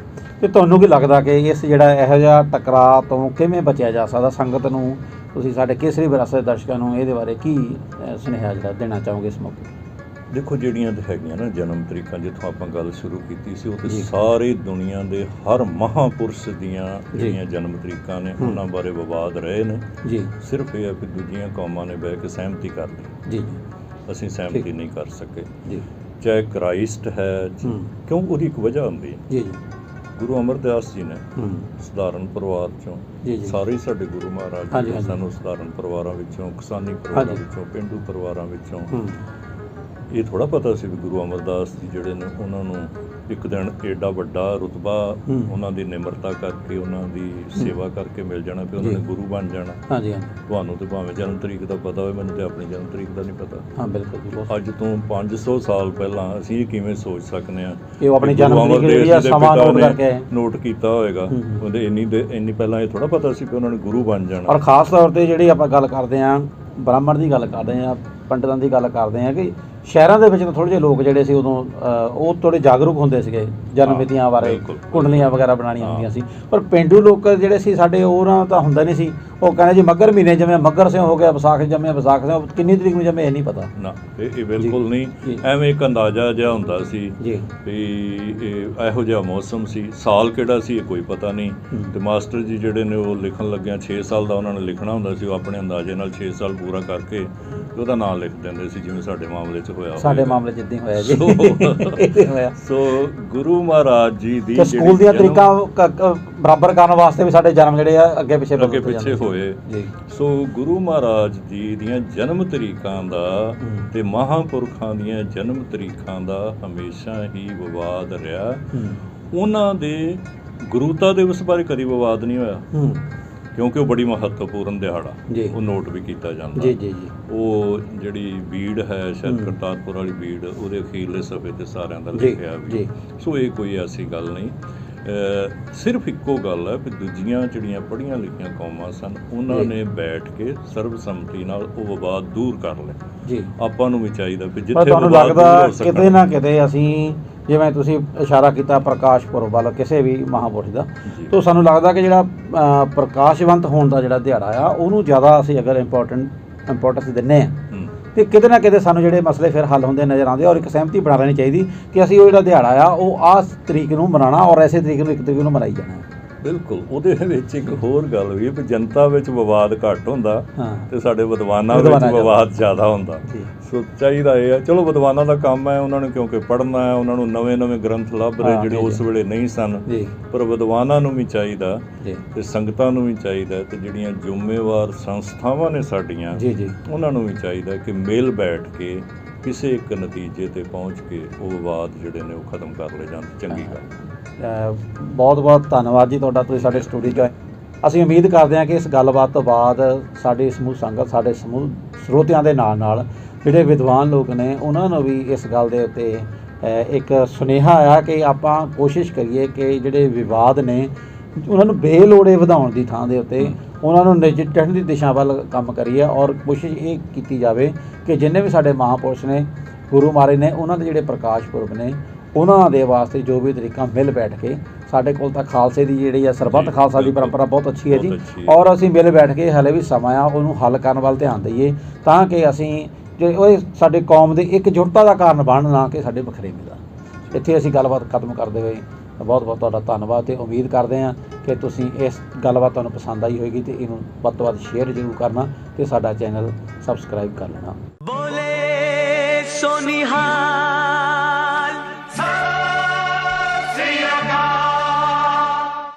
ਤੇ ਤੁਹਾਨੂੰ ਕੀ ਲੱਗਦਾ ਕਿ ਇਸ ਜਿਹੜਾ ਇਹੋ ਜਿਹਾ ਟਕਰਾਅ ਤੋਂ ਕਿਵੇਂ ਬਚਿਆ ਜਾ ਸਕਦਾ? ਸੰਗਤ ਨੂੰ, ਤੁਸੀਂ ਸਾਡੇ ਕੇਸਰੀ ਵਿਰਾਸਤ ਦੇ ਦਰਸ਼ਕਾਂ ਨੂੰ ਇਹਦੇ ਬਾਰੇ ਕੀ ਸੁਨੇਹਾ ਜਿਹੜਾ ਦੇਣਾ ਚਾਹੋਗੇ ਇਸ ਮੌਕੇ? ਦੇਖੋ, ਜਿਹੜੀਆਂ ਤੇ ਹੈਗੀਆਂ ਨਾ ਜਨਮ ਤਰੀਕਾਂ, ਜਿੱਥੋਂ ਆਪਾਂ ਗੱਲ ਸ਼ੁਰੂ ਕੀਤੀ ਸੀ, ਉਹ ਤੇ ਸਾਰੀ ਦੁਨੀਆ ਦੇ ਹਰ ਮਹਾਂਪੁਰਸ਼ ਦੀਆਂ ਜਿਹੜੀਆਂ ਜਨਮ ਤਰੀਕਾਂ ਨੇ ਉਹਨਾਂ ਬਾਰੇ ਵਿਵਾਦ ਰਹੇ ਨੇ। ਜੀ। ਸਿਰਫ ਇਹ ਹੈ ਕਿ ਦੂਜੀਆਂ ਕੌਮਾਂ ਨੇ ਬਹਿ ਕੇ ਸਹਿਮਤੀ ਕਰ ਲਈ। ਜੀ। ਅਸੀਂ ਸਹਿਮਤੀ ਨਹੀਂ ਕਰ ਸਕੇ। ਜੀ। ਚਾਹੇ ਕ੍ਰਾਈਸਟ ਹੈ, ਕਿਉਂ ਉਹਦੀ ਇੱਕ ਵਜ੍ਹਾ ਹੁੰਦੀ ਹੈ। ਜੀ ਜੀ। ਗੁਰੂ ਅਮਰਦਾਸ ਜੀ ਨੇ ਸਧਾਰਨ ਪਰਿਵਾਰ ਚੋਂ, ਸਾਰੇ ਸਾਡੇ ਗੁਰੂ ਮਹਾਰਾਜ ਜੀ ਸਾਨੂੰ ਸਧਾਰਨ ਪਰਿਵਾਰਾਂ ਵਿੱਚੋਂ, ਕਿਸਾਨੀ ਪਰਿਵਾਰਾਂ ਵਿੱਚੋਂ, ਪੇਂਡੂ ਪਰਿਵਾਰਾਂ ਵਿੱਚੋਂ, ਇਹ ਥੋੜ੍ਹਾ ਪਤਾ ਸੀ ਵੀ ਗੁਰੂ ਅਮਰਦਾਸ ਜੀ ਜਿਹੜੇ ਨੇ ਉਹਨਾਂ ਨੂੰ ਇੱਕ ਦਿਨ ਏਡਾ ਵੱਡਾ ਰੁਤਬਾ ਉਹਨਾਂ ਦੀ ਨਿਮਰਤਾ ਕਰਕੇ, ਉਹਨਾਂ ਦੀ ਸੇਵਾ ਕਰਕੇ ਮਿਲ ਜਾਣਾ, ਫਿਰ ਉਹਨਾਂ ਨੇ ਗੁਰੂ ਬਣ ਜਾਣਾ। ਹਾਂਜੀ ਹਾਂਜੀ। ਤੁਹਾਨੂੰ ਤੇ ਭਾਵੇਂ ਜਨਮ ਤਰੀਕ ਦਾ ਪਤਾ ਹੋਵੇ, ਮੈਨੂੰ ਤੇ ਆਪਣੀ ਜਨਮ ਤਰੀਕ ਦਾ ਨਹੀਂ ਪਤਾ। ਹਾਂ ਬਿਲਕੁਲ ਜੀ। ਅੱਜ ਤੋਂ 500 ਸਾਲ ਪਹਿਲਾਂ ਅਸੀਂ ਇਹ ਕਿਵੇਂ ਸੋਚ ਸਕਦੇ ਹਾਂ ਕਿ ਉਹ ਆਪਣੀ ਜਨਮ ਤਰੀਕ ਜਿਹੜੀ ਸਮਾਂ ਨੋਟ ਕਰਕੇ ਨੋਟ ਕੀਤਾ ਹੋਏਗਾ? ਉਹਦੇ ਇੰਨੀ ਪਹਿਲਾਂ ਇਹ ਥੋੜ੍ਹਾ ਪਤਾ ਸੀ ਕਿ ਉਹਨਾਂ ਨੇ ਗੁਰੂ ਬਣ ਜਾਣਾ। ਔਰ ਖਾਸ ਤੌਰ 'ਤੇ ਜਿਹੜੀ ਆਪਾਂ ਗੱਲ ਕਰਦੇ ਹਾਂ ਬ੍ਰਾਹਮਣ ਦੀ ਗੱਲ ਕਰਦੇ ਹਾਂ, ਪੰਡਤਾਂ ਦੀ ਗੱਲ ਕਰਦੇ ਹਾਂ, ਕਿ ਸ਼ਹਿਰਾਂ ਦੇ ਵਿੱਚ ਤਾਂ ਥੋੜ੍ਹੇ ਜਿਹੇ ਲੋਕ ਜਿਹੜੇ ਸੀ ਉਦੋਂ ਉਹ ਥੋੜ੍ਹੇ ਜਾਗਰੂਕ ਹੁੰਦੇ ਸੀਗੇ, ਜਨਮ ਮਿਤੀਆਂ ਬਾਰੇ ਕੁੰਡਲੀਆਂ ਵਗੈਰਾ ਬਣਾਉਣੀਆਂ ਹੁੰਦੀਆਂ ਸੀ। ਪਰ ਪੇਂਡੂ ਲੋਕ ਜਿਹੜੇ ਸੀ ਸਾਡੇ, ਉਹਨਾਂ ਤਾਂ ਹੁੰਦਾ ਨਹੀਂ ਸੀ। ਉਹ ਕਹਿੰਦੇ ਜੀ ਮੱਘਰ ਮਹੀਨੇ ਜੰਮਿਆ ਮੱਘਰ ਸਿਉਂ ਹੋ ਗਿਆ, ਵਿਸਾਖ ਜੰਮਿਆ ਵਿਸਾਖ ਸਿਉਂ, ਕਿੰਨੀ ਤਰੀਕ ਨੂੰ ਜੰਮੇ ਇਹ ਨਹੀਂ ਪਤਾ ਨਾ। ਇਹ ਬਿਲਕੁਲ ਨਹੀਂ, ਐਵੇਂ ਇੱਕ ਅੰਦਾਜ਼ਾ ਜਿਹਾ ਹੁੰਦਾ ਸੀ ਵੀ ਇਹ ਇਹੋ ਜਿਹਾ ਮੌਸਮ ਸੀ, ਸਾਲ ਕਿਹੜਾ ਸੀ ਇਹ ਕੋਈ ਪਤਾ ਨਹੀਂ। ਤੇ ਮਾਸਟਰ ਜੀ ਜਿਹੜੇ ਨੇ ਉਹ ਲਿਖਣ ਲੱਗਿਆ 6 ਸਾਲ ਦਾ ਉਹਨਾਂ ਨੇ ਲਿਖਣਾ ਹੁੰਦਾ ਸੀ, ਉਹ ਆਪਣੇ ਅੰਦਾਜ਼ੇ ਨਾਲ 6 ਸਾਲ ਪੂਰਾ ਕਰਕੇ ਉਹਦਾ ਨਾਂ ਲਿਖ ਦਿੰਦੇ ਸੀ, ਜਿਵੇਂ ਸਾਡੇ ਮਾਮਲੇ 'ਚ ਹੋਇਆ। ਸਾਡੇ ਮਾਮਲੇ 'ਚ ਇੱਦਾਂ ਹੋਇਆ ਜੀ। ਸੋ ਗੁਰੂ ਮਹਾਰਾਜ ਜੀ ਦੀ ਸਕੂਲ ਦੀਆਂ ਤਰੀਕਾਂ ਬਰਾਬਰ ਕਰਨ ਵਾਸਤੇ ਵੀ ਸਾਡੇ ਜਨਮ ਜਿਹੜੇ ਆ ਅੱਗੇ ਪਿੱਛੇ ਹੋਏ। ਸੋ ਗੁਰੂ ਮਹਾਰਾਜ ਜੀ ਦੀਆਂ ਜਨਮ ਤਰੀਕਾਂ ਦਾ ਤੇ ਮਹਾਂਪੁਰਖਾਂ ਦੀਆਂ ਜਨਮ ਤਰੀਕਾਂ ਦਾ ਹਮੇਸ਼ਾ ਹੀ ਵਿਵਾਦ ਰਿਹਾ। ਉਹਨਾਂ ਦੇ ਗੁਰੂਤਾ ਦਿਵਸ ਬਾਰੇ ਕਦੀ ਵਿਵਾਦ ਨਹੀਂ ਹੋਇਆ, ਕਿਉਂਕਿ ਉਹ ਬੜੀ ਮਹੱਤਵਪੂਰਨ ਦਿਹਾੜਾ, ਉਹ ਨੋਟ ਵੀ ਕੀਤਾ ਜਾਂਦਾ। ਉਹ ਜਿਹੜੀ ਬੀੜ ਹੈ, ਸ਼ਾਇਦ ਕਰਤਾਰਪੁਰ ਵਾਲੀ ਬੀੜ, ਉਹਦੇ ਅਖੀਰਲੇ ਸਫ਼ੇ ਤੇ ਸਾਰਿਆਂ ਦਾ ਲਿਖਿਆ ਵੀ। ਸੋ ਇਹ ਕੋਈ ਐਸੀ ਗੱਲ ਨਹੀਂ। ਸਿਰਫ ਇੱਕੋ ਗੱਲ ਹੈ ਵੀ ਦੂਜੀਆਂ ਜਿਹੜੀਆਂ ਪੜ੍ਹੀਆਂ ਲਿਖੀਆਂ ਕੌਮਾਂ ਸਨ, ਉਹਨਾਂ ਨੇ ਬੈਠ ਕੇ ਸਰਬਸੰਮਤੀ ਨਾਲ ਉਹ ਵਿਵਾਦ ਦੂਰ ਕਰ ਲਏ। ਆਪਾਂ ਨੂੰ ਵੀ ਚਾਹੀਦਾ ਵੀ ਜਿੱਥੇ ਤੁਹਾਨੂੰ ਲੱਗਦਾ ਕਿਤੇ ਨਾ ਕਿਤੇ ਅਸੀਂ, ਜਿਵੇਂ ਤੁਸੀਂ ਇਸ਼ਾਰਾ ਕੀਤਾ ਪ੍ਰਕਾਸ਼ ਪੁਰਬ ਵੱਲ ਕਿਸੇ ਵੀ ਮਹਾਂਪੁਰਸ਼ ਦਾ, ਤਾਂ ਸਾਨੂੰ ਲੱਗਦਾ ਕਿ ਜਿਹੜਾ ਪ੍ਰਕਾਸ਼ਵੰਤ ਹੋਣ ਦਾ ਜਿਹੜਾ ਦਿਹਾੜਾ ਆ, ਉਹਨੂੰ ਜ਼ਿਆਦਾ ਅਸੀਂ ਅਗਰ ਇੰਪੋਰਟੈਂਸ ਦਿੰਦੇ ਹਾਂ, ਅਤੇ ਕਿਤੇ ਨਾ ਕਿਤੇ ਸਾਨੂੰ ਜਿਹੜੇ ਮਸਲੇ ਫਿਰ ਹੱਲ ਹੁੰਦੇ ਨਜ਼ਰ ਆਉਂਦੇ। ਔਰ ਇੱਕ ਸਹਿਮਤੀ ਬਣਾ ਲੈਣੀ ਚਾਹੀਦੀ ਕਿ ਅਸੀਂ ਉਹ ਜਿਹੜਾ ਦਿਹਾੜਾ ਆ ਉਹ ਆਹ ਤਰੀਕ ਨੂੰ ਮਨਾਉਣਾ, ਔਰ ਐਸੇ ਤਰੀਕ ਨੂੰ 1 ਤਰੀਕ ਨੂੰ ਮਨਾਈ ਜਾਣਾ। ਬਿਲਕੁਲ। ਉਹਦੇ ਵਿੱਚ ਇੱਕ ਹੋਰ ਗੱਲ ਵੀ ਵੀ ਜਨਤਾ ਵਿੱਚ ਵਿਵਾਦ ਘੱਟ ਹੁੰਦਾ ਤੇ ਸਾਡੇ ਵਿਦਵਾਨਾਂ ਵਿੱਚ ਵਿਵਾਦ ਜ਼ਿਆਦਾ ਹੁੰਦਾ। ਸੋ ਚਾਹੀਦਾ ਇਹ ਆ, ਚਲੋ ਵਿਦਵਾਨਾਂ ਦਾ ਕੰਮ ਹੈ, ਉਹਨਾਂ ਨੂੰ ਕਿਉਂਕਿ ਪੜ੍ਹਨਾ ਹੈ, ਉਹਨਾਂ ਨੂੰ ਨਵੇਂ ਗ੍ਰੰਥ ਲੱਭ ਰਹੇ ਜਿਹੜੇ ਉਸ ਵੇਲੇ ਨਹੀਂ ਸਨ। ਪਰ ਵਿਦਵਾਨਾਂ ਨੂੰ ਵੀ ਚਾਹੀਦਾ ਤੇ ਸੰਗਤਾਂ ਨੂੰ ਵੀ ਚਾਹੀਦਾ ਤੇ ਜਿਹੜੀਆਂ ਜ਼ਿੰਮੇਵਾਰ ਸੰਸਥਾਵਾਂ ਨੇ ਸਾਡੀਆਂ, ਉਹਨਾਂ ਨੂੰ ਵੀ ਚਾਹੀਦਾ ਕਿ ਮਿਲ ਬੈਠ ਕੇ ਕਿਸੇ ਇੱਕ ਨਤੀਜੇ 'ਤੇ ਪਹੁੰਚ ਕੇ ਉਹ ਵਿਵਾਦ ਜਿਹੜੇ ਨੇ ਉਹ ਖਤਮ ਕਰ ਲਏ ਜਾਣ। ਚੰਗੀ ਗੱਲ। ਬਹੁਤ ਬਹੁਤ ਧੰਨਵਾਦ ਜੀ ਤੁਹਾਡਾ, ਤੁਸੀਂ ਸਾਡੇ ਸਟੂਡੀਓ 'ਚ ਆਏ। ਅਸੀਂ ਉਮੀਦ ਕਰਦੇ ਹਾਂ ਕਿ ਇਸ ਗੱਲਬਾਤ ਤੋਂ ਬਾਅਦ ਸਾਡੀ ਸਮੂਹ ਸੰਗਤ, ਸਾਡੇ ਸਮੂਹ ਸਰੋਤਿਆਂ ਦੇ ਨਾਲ ਜਿਹੜੇ ਵਿਦਵਾਨ ਲੋਕ ਨੇ, ਉਹਨਾਂ ਨੂੰ ਵੀ ਇਸ ਗੱਲ ਦੇ ਉੱਤੇ ਇੱਕ ਸੁਨੇਹਾ ਆ ਕਿ ਆਪਾਂ ਕੋਸ਼ਿਸ਼ ਕਰੀਏ ਕਿ ਜਿਹੜੇ ਵਿਵਾਦ ਨੇ ਉਹਨਾਂ ਨੂੰ ਬੇਲੋੜੇ ਵਧਾਉਣ ਦੀ ਥਾਂ ਦੇ ਉੱਤੇ ਉਹਨਾਂ ਨੂੰ ਨਜਿੱਠਣ ਦੀ ਦਿਸ਼ਾ ਵੱਲ ਕੰਮ ਕਰੀਏ। ਔਰ ਕੋਸ਼ਿਸ਼ ਇਹ ਕੀਤੀ ਜਾਵੇ ਕਿ ਜਿੰਨੇ ਵੀ ਸਾਡੇ ਮਹਾਂਪੁਰਸ਼ ਨੇ, ਗੁਰੂ ਮਹਾਰਾਜ ਨੇ, ਉਹਨਾਂ ਦੇ ਜਿਹੜੇ ਪ੍ਰਕਾਸ਼ ਪੁਰਬ ਨੇ, ਉਹਨਾਂ ਦੇ ਵਾਸਤੇ ਜੋ ਵੀ ਤਰੀਕਾ ਮਿਲ ਬੈਠ ਕੇ ਸਾਡੇ ਕੋਲ ਤਾਂ ਖਾਲਸੇ ਦੀ ਜਿਹੜੀ ਆ ਸਰਬੱਤ ਜੀ, ਖਾਲਸਾ ਦੀ ਬਿਲਕੁਲ। ਪਰੰਪਰਾ ਬਹੁਤ ਅੱਛੀ ਹੈ ਜੀ, ਬਹੁਤ ਅੱਛੀ ਹੈ। ਔਰ ਅਸੀਂ ਮਿਲ ਬੈਠ ਕੇ ਹਲੇ ਵੀ ਸਮਾਂ ਆ ਉਹਨੂੰ ਹੱਲ ਕਰਨ ਵੱਲ ਧਿਆਨ ਦਈਏ, ਤਾਂ ਕਿ ਅਸੀਂ ਜੇ ਉਹ ਸਾਡੇ ਕੌਮ ਦੀ ਇਕਜੁੱਟਤਾ ਦਾ ਕਾਰਨ ਬਣਨ, ਨਾ ਕਿ ਸਾਡੇ ਵਖਰੇਵੇਂ ਦਾ। ਇੱਥੇ ਅਸੀਂ ਗੱਲਬਾਤ ਖਤਮ ਕਰਦੇ ਹੋਏ ਬਹੁਤ ਬਹੁਤ ਤੁਹਾਡਾ ਧੰਨਵਾਦ, ਤੇ ਉਮੀਦ ਕਰਦੇ ਹਾਂ ਕਿ ਤੁਸੀਂ ਇਸ ਗੱਲਬਾਤ ਤੁਹਾਨੂੰ ਪਸੰਦ ਆਈ ਹੋਏਗੀ, ਤੇ ਇਹਨੂੰ ਵੱਧ ਤੋਂ ਵੱਧ ਸ਼ੇਅਰ ਜ਼ਰੂਰ ਕਰਨਾ, ਤੇ ਸਾਡਾ ਚੈਨਲ ਸਬਸਕ੍ਰਾਈਬ ਕਰ ਲੈਣਾ। बोले सोनिहार